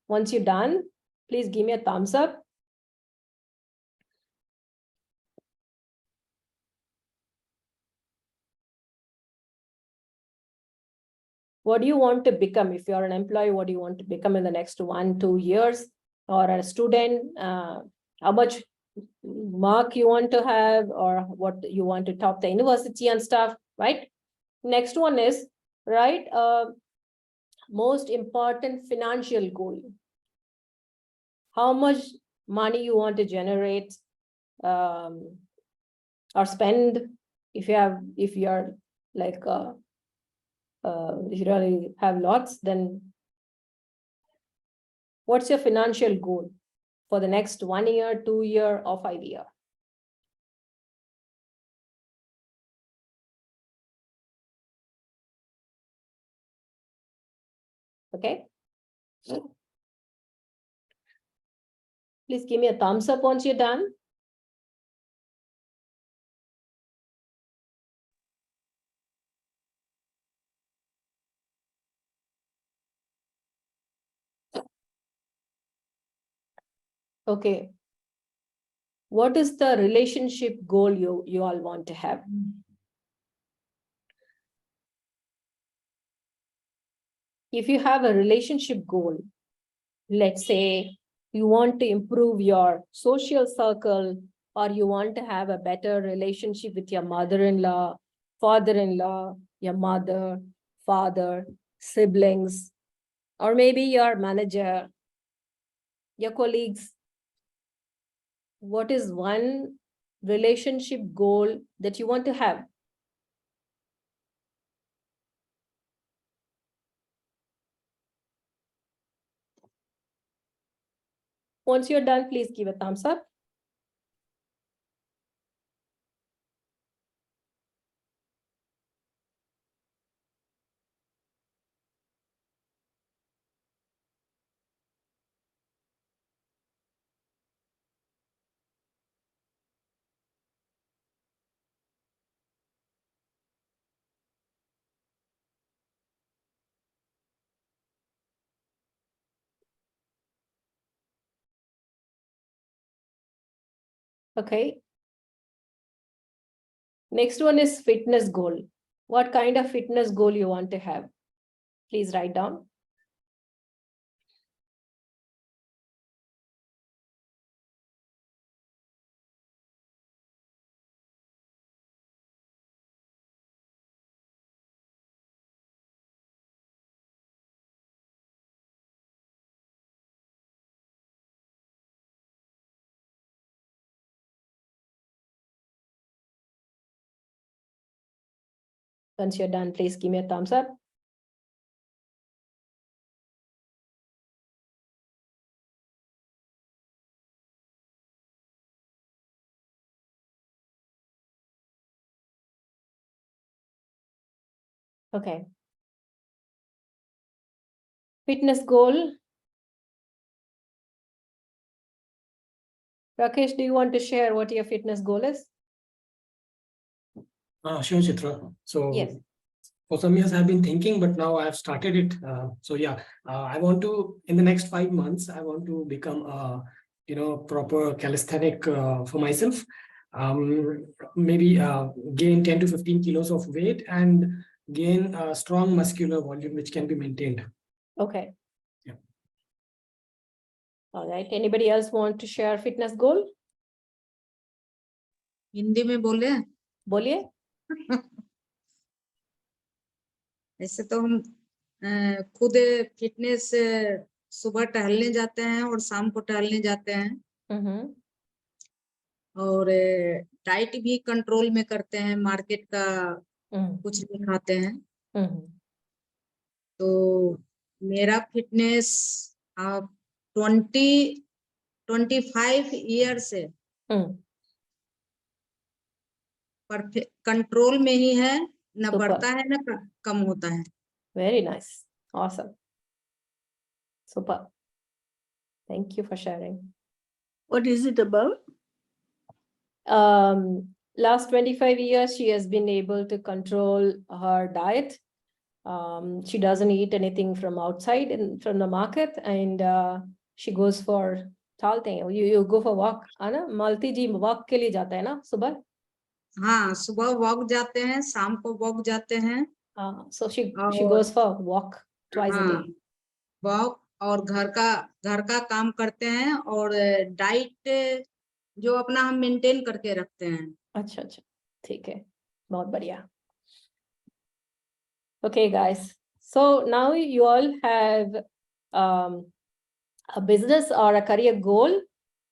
Once you're done, please give me a thumbs up. What do you want to become? If you're an employee, what do you want to become in the next 1-2 years? Or a student, how much mark you want to have, or what you want to top the university and stuff, right? Next one is, right, most important financial goal. How much money you want to generate or spend. If you're like if you really have lots, then What's your financial goal for the next 1 year, 2 year, or 5 year? Okay. Please give me a thumbs up once you're done. Okay. What is the relationship goal you all want to have? If you have a relationship goal, let's say you want to improve your social circle, or you want to have a better relationship with your mother-in-law, father-in-law, your mother, father, siblings, or maybe your manager, your colleagues. What is one relationship goal that you want to have? Once you're done, please give a thumbs up. Okay. Next one is fitness goal. What kind of fitness goal you want to have? Please write down. Once you're done, please give me a thumbs up. Okay. Fitness goal. Rakesh, do you want to share what your fitness goal is? Sure, Chitra. So Yes. for some years I've been thinking, but now I've started it. So yeah, I want to, in the next 5 months, I want to become a, proper calisthenic for myself. Maybe gain 10 to 15 kilos of weight and gain a strong muscular volume, which can be maintained. Okay. Yeah. All right. Anybody else want to share fitness goal? Hindi में बोले बोलिए. ऐसे तो हम खुद fitness सुबह टहलने जाते हैं और शाम को टहलने जाते हैं Mm-hmm. और डाइट भी कंट्रोल में करते हैं, मार्केट का कुछ नहीं खाते हैं। Mm-hmm. तो मेरा फिटनेस 25 ईयर से कंट्रोल में ही है, न Super. बढ़ता है न कम होता है। Very nice. Awesome. Super. Thank you for sharing. What is it about? Last 25 years, she has been able to control her diet. She doesn't eat anything from outside and from the market, and she goes for चलते हैं. You go for walk, है ना? मालती जी walk के लिए जाता है ना सुबह? हाँ, सुबह वॉक जाते हैं, शाम को वॉक जाते हैं। So she goes for walk twice a day. Walk और घर का काम करते हैं और डाइट जो अपना हम मेंटेन करके रखते हैं। अच्छा, ठीक है, बहुत बढ़िया. Okay, guys. So now you all have a business or a career goal,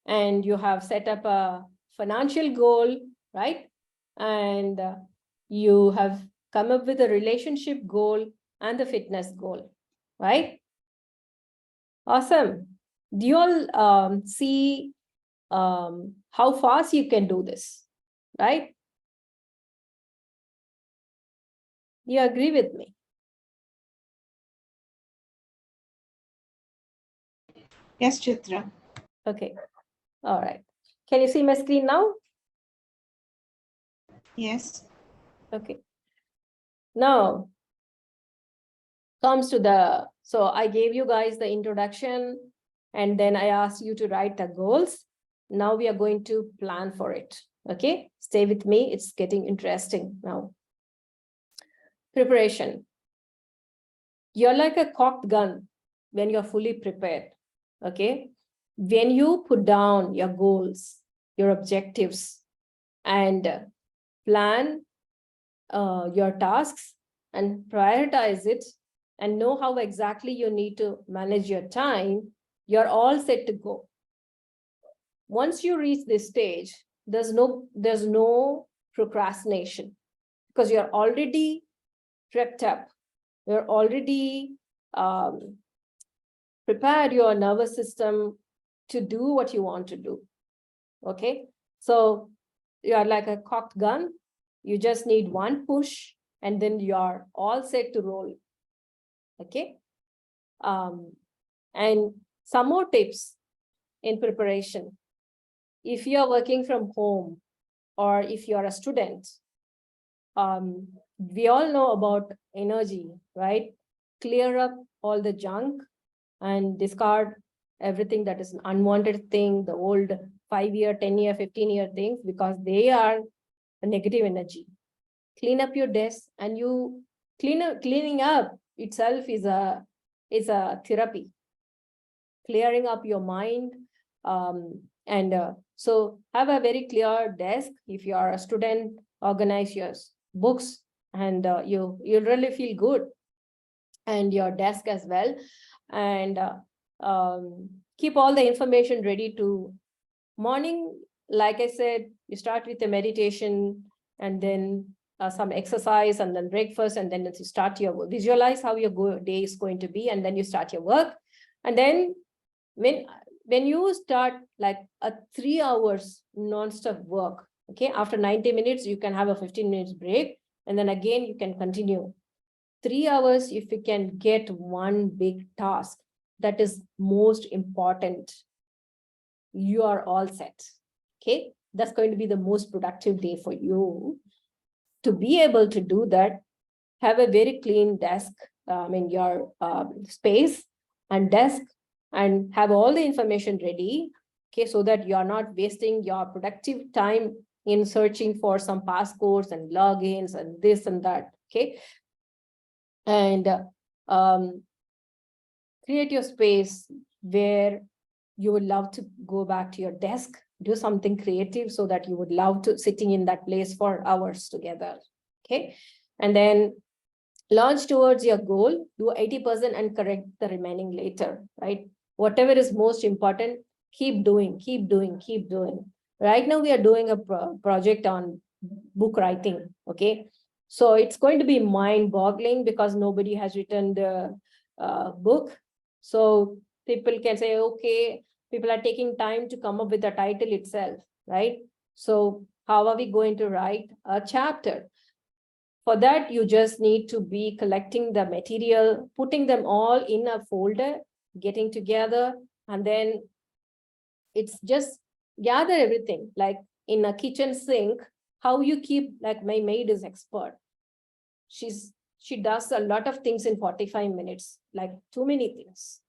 and you have set up a financial goal, right? And you have come up with a relationship goal and the fitness goal, right? Awesome. Do you all see how fast you can do this, right? Do you agree with me? Yes, Chitra. Okay, all right. Can you see my screen now? Yes. Okay. Now, comes to the, so I gave you guys the introduction and then I asked you to write the goals. Now we are going to plan for it. Okay, stay with me. It's getting interesting now. Preparation. You're like a cocked gun when you're fully prepared. Okay, when you put down your goals, your objectives, and plan your tasks and prioritize it and know how exactly you need to manage your time, you're all set to go. Once you reach this stage, there's no procrastination because you're already prepped up. You're already prepared your nervous system to do what you want to do. Okay, so you're like a cocked gun. You just need one push and then you're all set to roll. Okay, and some more tips in preparation. If you're working from home or if you're a student, we all know about energy, right? Clear up all the junk and discard everything that is an unwanted thing, the old 5-year, 10-year, 15-year things, because they are a negative energy. Clean up your desk, and you cleaning up itself is a therapy. Clearing up your mind, so have a very clear desk. If you are a student, organize your books, and you'll really feel good, and your desk as well, and keep all the information ready to morning. Like I said, you start with a meditation and then some exercise and then breakfast, and then you start your work. Visualize how your day is going to be, and then you start your work. And then when you start like a 3 hours non-stop work, okay, after 90 minutes, you can have a 15 minutes break, and then again, you can continue. 3 hours, if you can get one big task that is most important, you are all set. Okay, that's going to be the most productive day for you. To be able to do that, have a very clean desk, in your space and desk, and have all the information ready, okay, so that you're not wasting your productive time in searching for some passcodes and logins and this and that. Okay, and create your space where you would love to go back to your desk, do something creative so that you would love to sitting in that place for hours together. Okay, and then launch towards your goal, do 80% and correct the remaining later, right? Whatever is most important, keep doing. Right now we are doing a project on book writing, okay? So it's going to be mind-boggling because nobody has written the book. So people can say, okay, people are taking time to come up with the title itself, right? So how are we going to write a chapter? For that, you just need to be collecting the material, putting them all in a folder, getting together, and then it's just gather everything. Like in a kitchen sink, how you keep, like my maid is expert. She does a lot of things in 45 minutes, like too many things.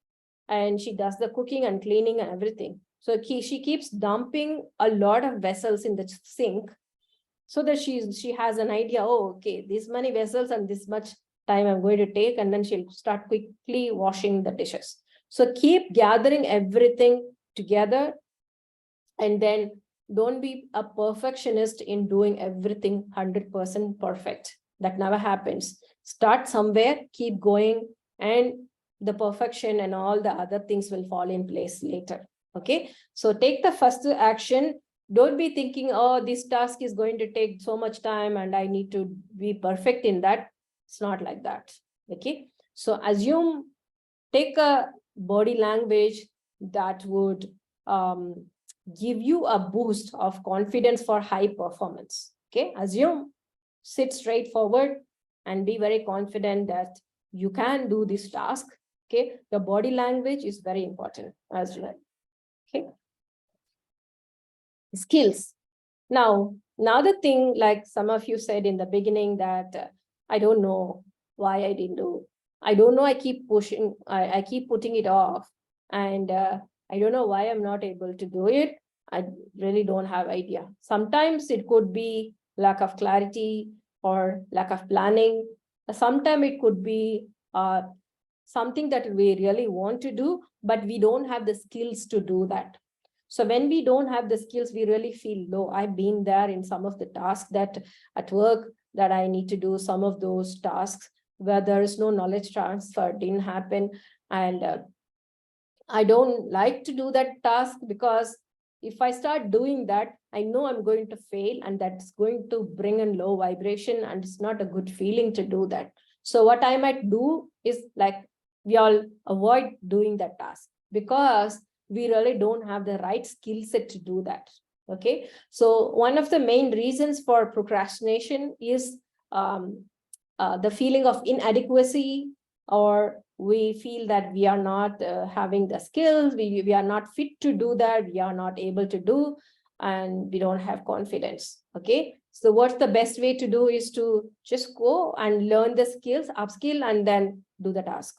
And she does the cooking and cleaning and everything. So she keeps dumping a lot of vessels in the sink, so that she has an idea, oh, okay, this many vessels and this much time I'm going to take, and then she'll start quickly washing the dishes. So keep gathering everything together, and then don't be a perfectionist in doing everything 100% perfect. That never happens. Start somewhere, keep going, and the perfection and all the other things will fall in place later. Okay, so take the first action. Don't be thinking, oh, this task is going to take so much time and I need to be perfect in that. It's not like that. Okay, so assume, take a body language, that would give you a boost of confidence for high performance. Okay, assume, sit straight forward and be very confident that you can do this task. Okay, the body language is very important as well. Okay, skills. Now, another thing, like some of you said in the beginning, that I don't know why I didn't do. I don't know, I keep pushing, I keep putting it off. And I don't know why I'm not able to do it. I really don't have idea. Sometimes it could be lack of clarity or lack of planning. Sometimes it could be something that we really want to do, but we don't have the skills to do that. So when we don't have the skills, we really feel low. I've been there in some of the tasks that at work that I need to do, some of those tasks where there is no knowledge transfer, didn't happen. And I don't like to do that task, because if I start doing that, I know I'm going to fail, and that's going to bring in low vibration, and it's not a good feeling to do that. So what I might do is, like, we all avoid doing that task because we really don't have the right skill set to do that. Okay, so one of the main reasons for procrastination is the feeling of inadequacy, or we feel that we are not having the skills, we are not fit to do that, we are not able to do, and we don't have confidence. Okay, so what's the best way to do is to just go and learn the skills, upskill, and then do the task.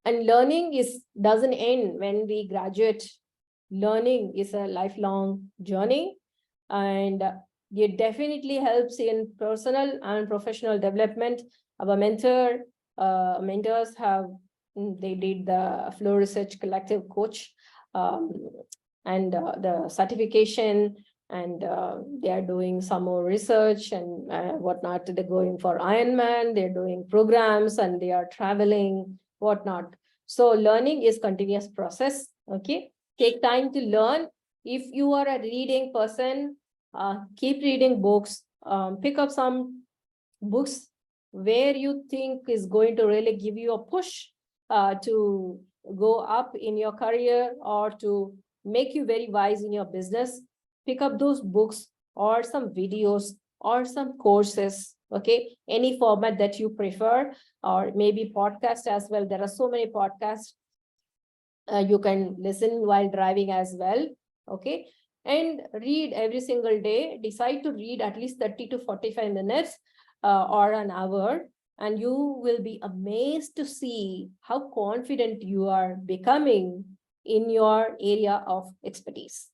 And learning doesn't end when we graduate. Learning is a lifelong journey, and it definitely helps in personal and professional development. Our mentors have, they did the Flow Research Collective Coach and the certification, and they are doing some more research and whatnot. They're going for Ironman, they're doing programs, and they are traveling, whatnot. So learning is continuous process. Okay, take time to learn. If you are a reading person, keep reading books, pick up some books where you think is going to really give you a push to go up in your career or to make you very wise in your business. Pick up those books or some videos or some courses. Okay, any format that you prefer, or maybe podcast as well. There are so many podcasts you can listen while driving as well. Okay, and read every single day. Decide to read at least 30 to 45 minutes or an hour, and you will be amazed to see how confident you are becoming in your area of expertise.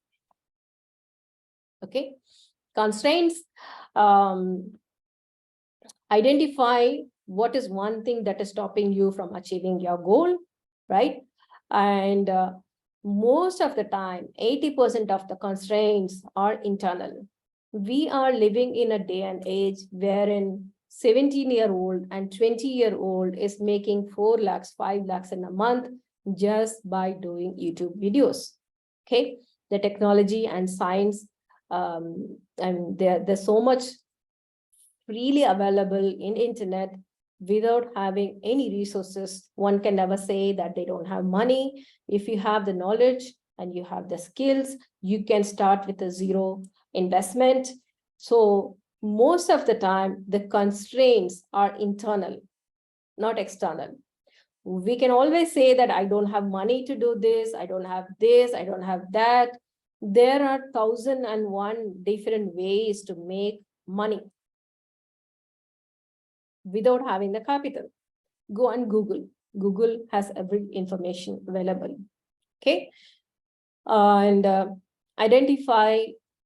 Okay, constraints. Identify what is one thing that is stopping you from achieving your goal, right? And most of the time, 80% of the constraints are internal. We are living in a day and age wherein 17-year-old and 20-year-old is making 4 lakhs, 5 lakhs in a month just by doing YouTube videos. Okay, the technology and science, and there's so much freely available in internet without having any resources. One can never say that they don't have money. If you have the knowledge and you have the skills, you can start with a zero investment. So most of the time, the constraints are internal, not external. We can always say that I don't have money to do this, I don't have this, I don't have that. There are 1,001 different ways to make money without having the capital. Go on Google. Google has every information available. Okay, and identify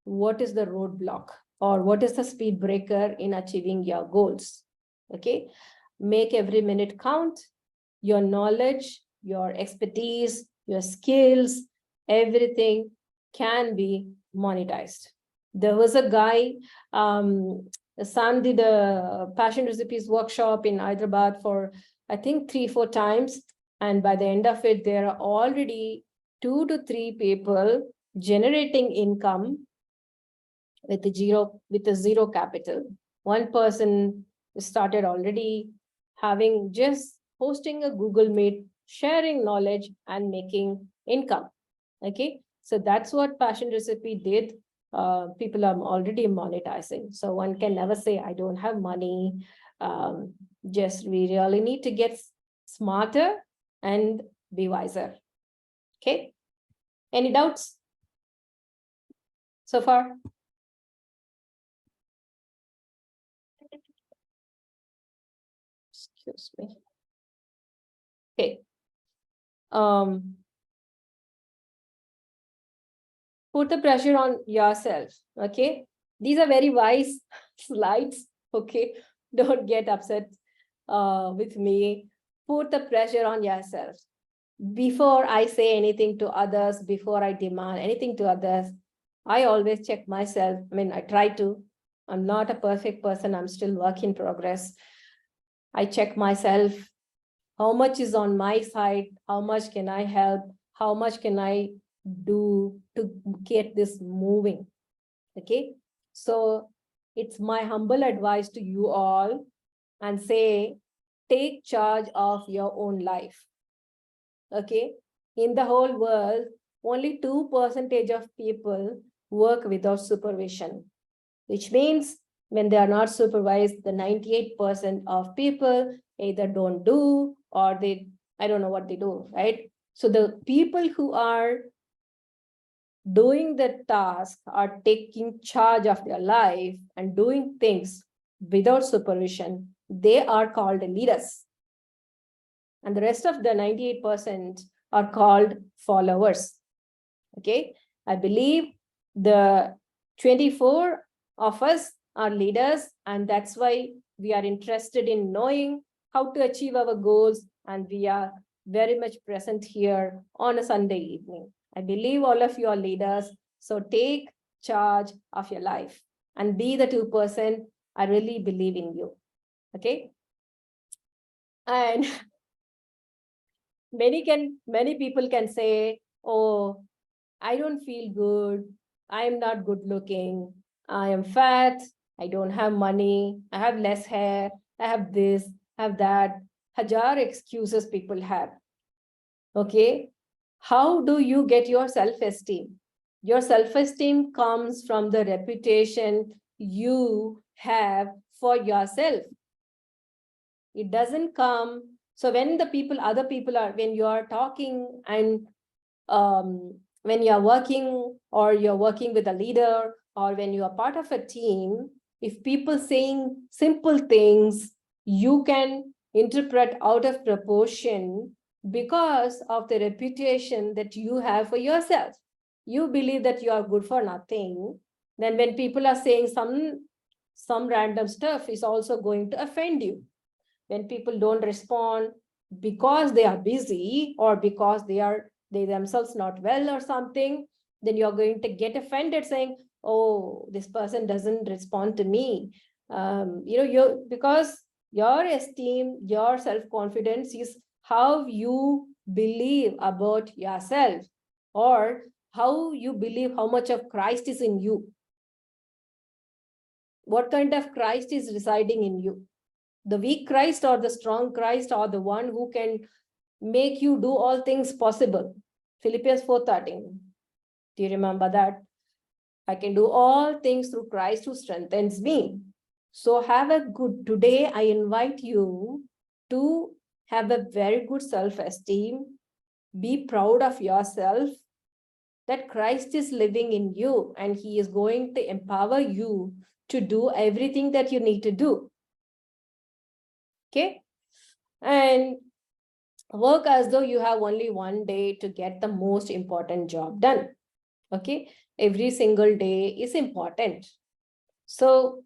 what is the roadblock or what is the speed breaker in achieving your goals. Okay, make every minute count. Your knowledge, your expertise, your skills, everything can be monetized. There was a guy, Sam did a passion recipes workshop in Hyderabad for, I think, 3-4 times. And by the end of it, there are already 2 to 3 people generating income with a zero capital. One person started already having just hosting a Google Meet sharing knowledge and making income. Okay, so that's what Passion Recipe did. People are already monetizing, so one can never say I don't have money. Just we really need to get smarter and be wiser. Okay, any doubts so far? Excuse me. Okay. Put the pressure on yourself. Okay, these are very wise slides. Okay, don't get upset with me. Put the pressure on yourself. Before I say anything to others, before I demand anything to others, I always check myself. I mean, I try to. I'm not a perfect person. I'm still work in progress. I check myself. How much is on my side? How much can I help? How much can I do to get this moving? Okay, so it's my humble advice to you all, and say, take charge of your own life. Okay, in the whole world, only 2% of people work without supervision, which means when they are not supervised, the 98% of people either don't do or they, I don't know what they do, right? So the people who are doing the task are taking charge of their life and doing things without supervision, they are called leaders. And the rest of the 98% are called followers. Okay, I believe the 24 of us are leaders, and that's why we are interested in knowing how to achieve our goals, and we are very much present here on a Sunday evening. I believe all of you are leaders, so take charge of your life and be the 2%. I really believe in you. Okay, and many people can say, oh, I don't feel good, I am not good looking, I am fat, I don't have money, I have less hair, I have this, I have that. Hajar excuses people have. Okay, how do you get your self-esteem? Your self-esteem comes from the reputation you have for yourself. It doesn't come. So when the people, other people are, when you are talking and when you're working, or you're working with a leader, or when you are part of a team, if people saying simple things, you can interpret out of proportion because of the reputation that you have for yourself. You believe that you are good for nothing. Then when people are saying some random stuff, is also going to offend you. When people don't respond because they are busy, or because they themselves not well or something, then you're going to get offended saying, oh, this person doesn't respond to me. Because your esteem, your self-confidence is how you believe about yourself, or how you believe how much of Christ is in you. What kind of Christ is residing in you? The weak Christ or the strong Christ, or the one who can make you do all things possible? Philippians 4:13. Do you remember that? I can do all things through Christ who strengthens me. So have a good, today I invite you to have a very good self-esteem. Be proud of yourself, that Christ is living in you, and he is going to empower you to do everything that you need to do. Okay, and work as though you have only one day to get the most important job done. Okay, every single day is important. So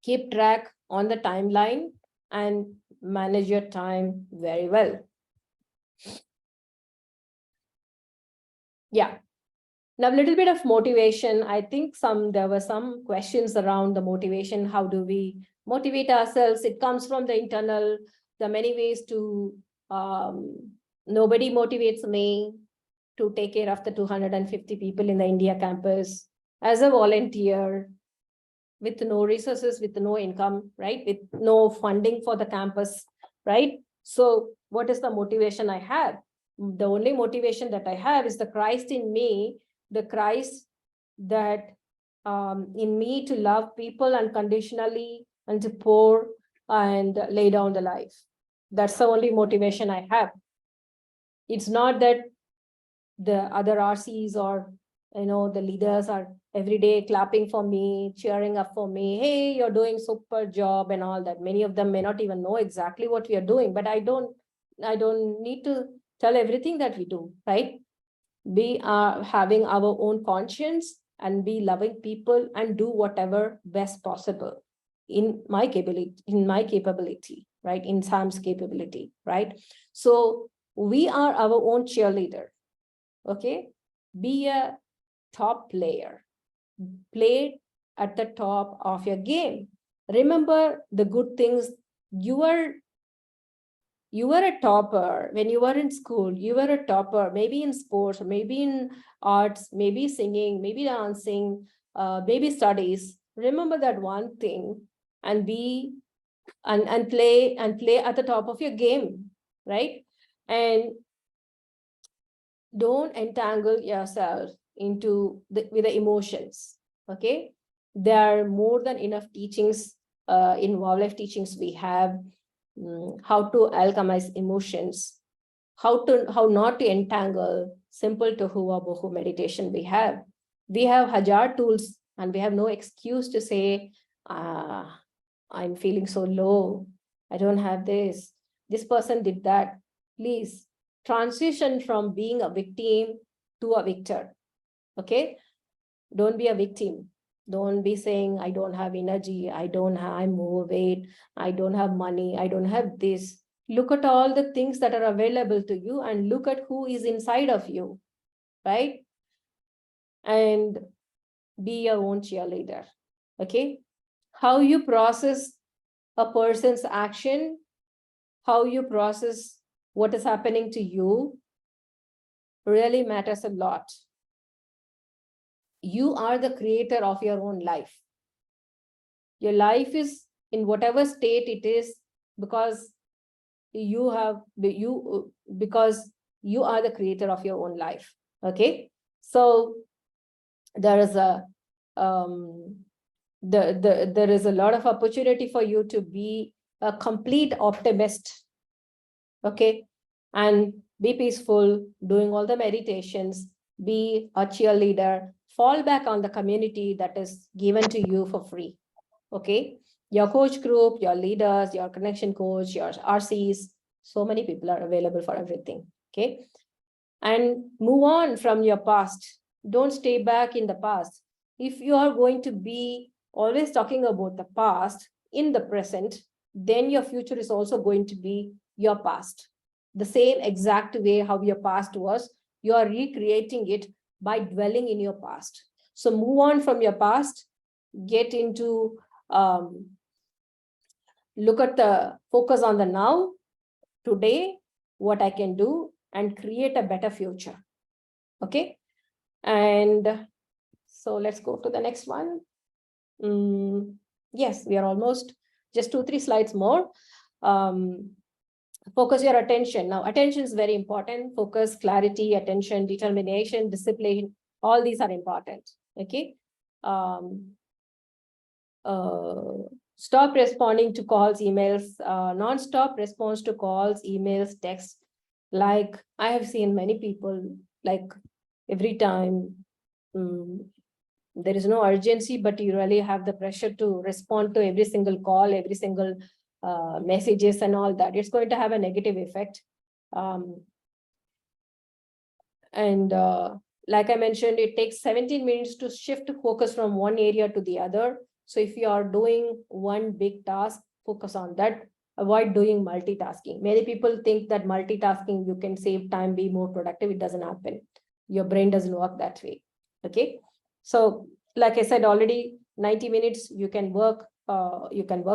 keep track on the timeline and manage your time very well. Yeah. Now, a little bit of motivation. I think there were some questions around the motivation. How do we motivate ourselves? It comes from the internal. There are many ways to, nobody motivates me to take care of the 250 people in the India campus as a volunteer, with no resources, with no income, right? With no funding for the campus, right? So what is the motivation I have? The only motivation that I have is the Christ in me, the Christ that in me to love people unconditionally and to pour and lay down the life. That's the only motivation I have. It's not that the other RCs or the leaders are every day clapping for me, cheering up for me. Hey, you're doing super job and all that. Many of them may not even know exactly what we are doing, but I don't need to tell everything that we do, right? We are having our own conscience and be loving people and do whatever best possible in my capability, right? In Sam's capability, right? So we are our own cheerleader. Okay, be a top player, play at the top of your game. Remember the good things. You were a topper when you were in school. You were a topper, maybe in sports, or maybe in arts, maybe singing, maybe dancing, maybe studies. Remember that one thing and be and play at the top of your game, right? And don't entangle yourself into with the emotions. Okay, there are more than enough teachings in wildlife teachings. We have how to alchemize emotions, how not to entangle. Simple to Hua Bohu meditation. We have Hajar tools, and we have no excuse to say, I'm feeling so low, I don't have this person did that. Please transition from being a victim to a victor. Okay, don't be a victim. Don't be saying, I don't have energy, I'm overweight, I don't have money, I don't have this. Look at all the things that are available to you and look at who is inside of you, right? And be your own cheerleader. Okay, how you process a person's action, how you process what is happening to you really matters a lot. You are the creator of your own life. Your life is in whatever state it is because because you are the creator of your own life. Okay, so there is a there is a lot of opportunity for you to be a complete optimist. Okay, and be peaceful, doing all the meditations, be a cheerleader, fall back on the community that is given to you for free. Okay, your coach group, your leaders, your connection coach, your RCs, so many people are available for everything. Okay, and move on from your past. Don't stay back in the past. If you are going to be always talking about the past in the present, then your future is also going to be your past. The same exact way how your past was, you are recreating it by dwelling in your past. So move on from your past, get into look at the focus on the now, today, what I can do, and create a better future. Okay, and so let's go to the next one. Yes, we are almost just 2-3 slides more. Focus your attention. Now, attention is very important. Focus, clarity, attention, determination, discipline, all these are important. Okay. Stop responding to calls, emails, non-stop response to calls, emails, texts. Like I have seen many people, like every time there is no urgency, but you really have the pressure to respond to every single call, every single messages and all that. It's going to have a negative effect. Like I mentioned, it takes 17 minutes to shift focus from one area to the other. So if you are doing one big task, focus on that. Avoid doing multitasking. Many people think that multitasking, you can save time, be more productive. It doesn't happen. Your brain doesn't work that way. Okay. So like I said already, 90 minutes, you can work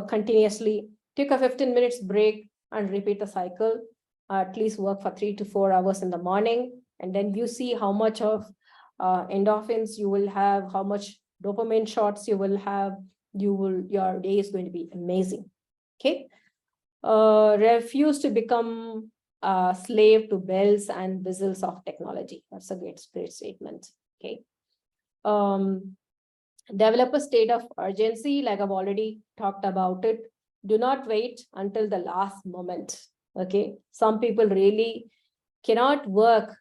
continuously. Take a 15 minutes break and repeat the cycle. At least work for 3 to 4 hours in the morning. And then you see how much of endorphins you will have, how much dopamine shots you will have. Your day is going to be amazing. Okay. refuse to become a slave to bells and whistles of technology. That's a great spirit statement. Okay. Develop a state of urgency, like I've already talked about it. Do not wait until the last moment. Okay. Some people really cannot work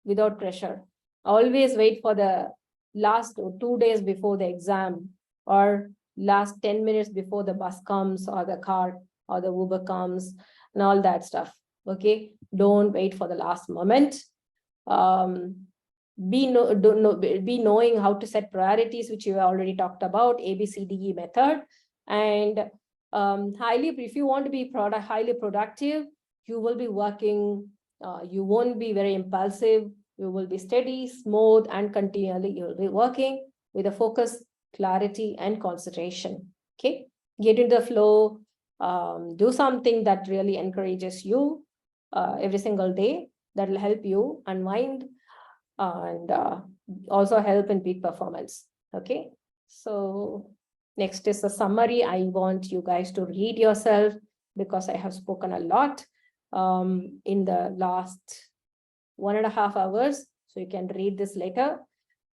without pressure. Always wait for the last 2 days before the exam, or last 10 minutes before the bus comes, or the car or the Uber comes, and all that stuff. Okay. Don't wait for the last moment. Be knowing how to set priorities, which you already talked about, ABCDE method. And if you want to be highly productive, you will be working, you won't be very impulsive, you will be steady, smooth, and continually you'll be working with a focus, clarity, and concentration. Okay, get into the flow, do something that really encourages you every single day. That will help you unwind and also help in peak performance. Okay, so next is a summary. I want you guys to read yourself because I have spoken a lot in the last 1.5 hours. So you can read this later.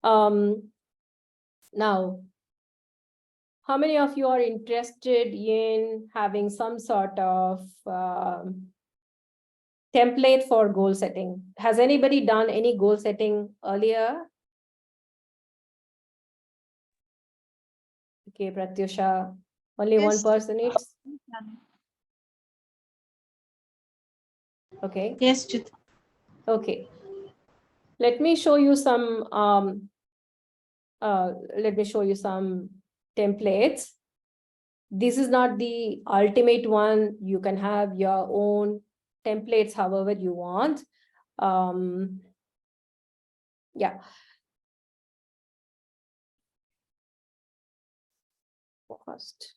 Now, how many of you are interested in having some sort of template for goal setting? Has anybody done any goal setting earlier? Okay, Pratyusha, only Yes. one person needs. Okay. Yes, Chitra. Okay. Let me show you some templates. This is not the ultimate one. You can have your own templates however you want. Yeah. First.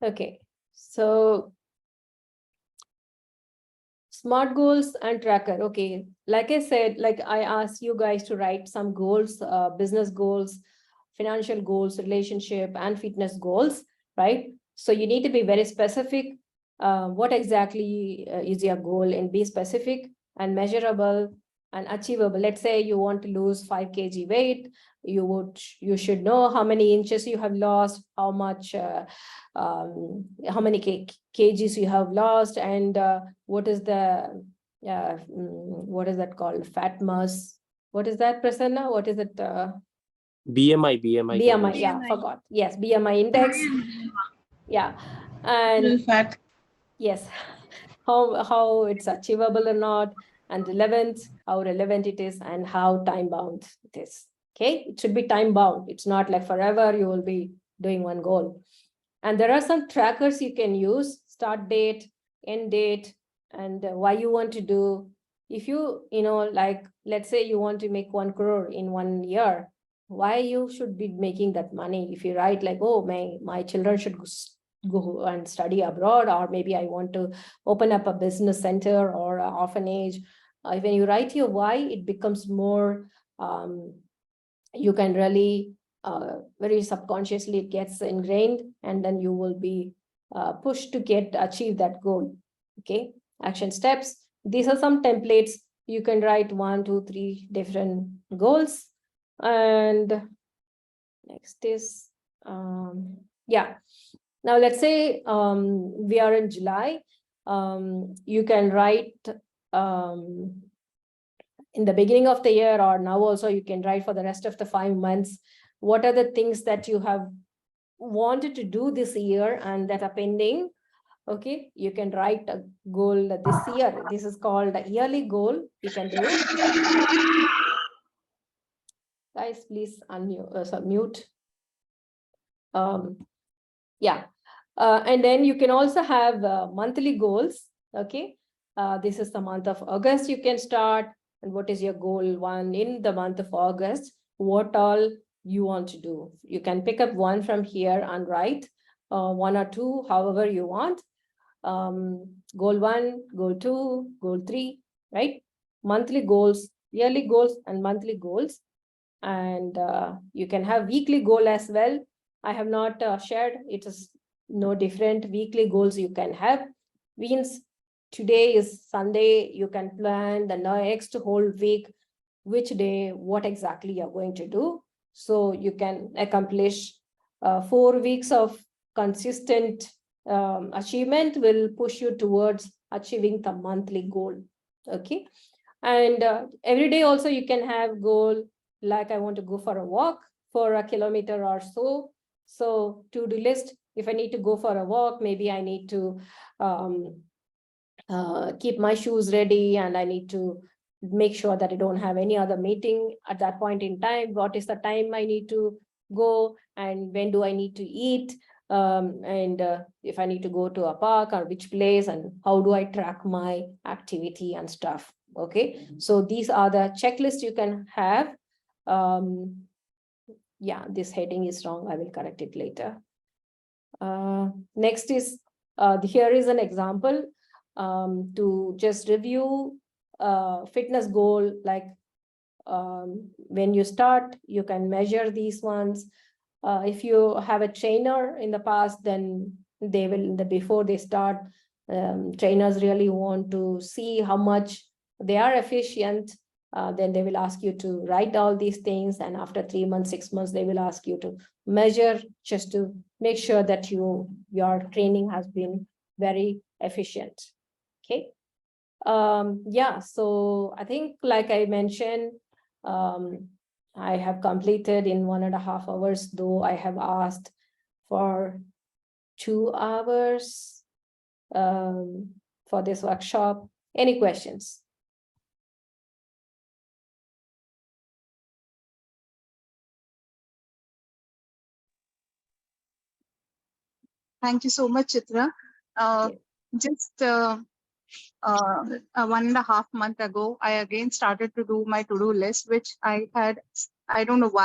Okay, so SMART goals and tracker. Okay, like I said, like I asked you guys to write some goals, business goals, financial goals, relationship, and fitness goals, right? So you need to be very specific. What exactly is your goal, and be specific and measurable and achievable. Let's say you want to lose 5 kg weight. You should know how many inches you have lost, how many kgs you have lost, and what is the what is that called, fat mass, what is that, Prasanna, what is it, BMI BMI, yeah, BMI. forgot, yes, BMI index, yeah, and Little fat. yes, how it's achievable or not, and how relevant it is, and how time bound it is. Okay, it should be time bound. It's not like forever you will be doing one goal. And there are some trackers you can use: start date, end date, and why you want to do. If like, let's say you want to make 1 crore in 1 year, why you should be making that money? If you write like, oh, my children should go and study abroad, or maybe I want to open up a business center or an orphanage. When you write your why, it becomes more, you can really very subconsciously it gets ingrained, and then you will be pushed to achieve that goal. Okay, action steps. These are some templates. You can write 1, 2, 3 different goals. And next is, yeah. Now let's say we are in July. You can write in the beginning of the year, or now also you can write for the rest of the 5 months. What are the things that you have wanted to do this year and that are pending? Okay, you can write a goal this year. This is called a yearly goal. You can do. Guys, please unmute, mute. Yeah. And then you can also have monthly goals. Okay. This is the month of August. You can start. And what is your goal 1 in the month of August? What all you want to do. You can pick up one from here and write one or two, however you want. Goal 1, goal 2, goal 3, right? Monthly goals, yearly goals, and monthly goals. And you can have weekly goal as well. I have not shared, it is no different. Weekly goals you can have means today is Sunday, you can plan the next whole week, which day, what exactly you're going to do. So you can accomplish 4 weeks of consistent achievement will push you towards achieving the monthly goal. Okay. And every day also you can have goal, like I want to go for a walk for a kilometer or so. So to-do list, if I need to go for a walk, maybe I need to keep my shoes ready, and I need to make sure that I don't have any other meeting at that point in time. What is the time I need to go, and when do I need to eat, and if I need to go to a park or which place, and how do I track my activity and stuff. Okay, so these are the checklists you can have. Yeah, this heading is wrong, I will correct it later. Next is here is an example to just review fitness goal. Like when you start, you can measure these ones. If you have a trainer in the past, then they will, before they start, trainers really want to see how much they are efficient. Then they will ask you to write all these things, and after 3 months, 6 months, they will ask you to measure, just to make sure that your training has been very efficient. Okay. Yeah, so I think, like I mentioned, I have completed in 1.5 hours, though I have asked for 2 hours for this workshop. Any questions? Thank you so much, Chitra. Just 1.5 months ago, I again started to do my to-do list, which I don't know why.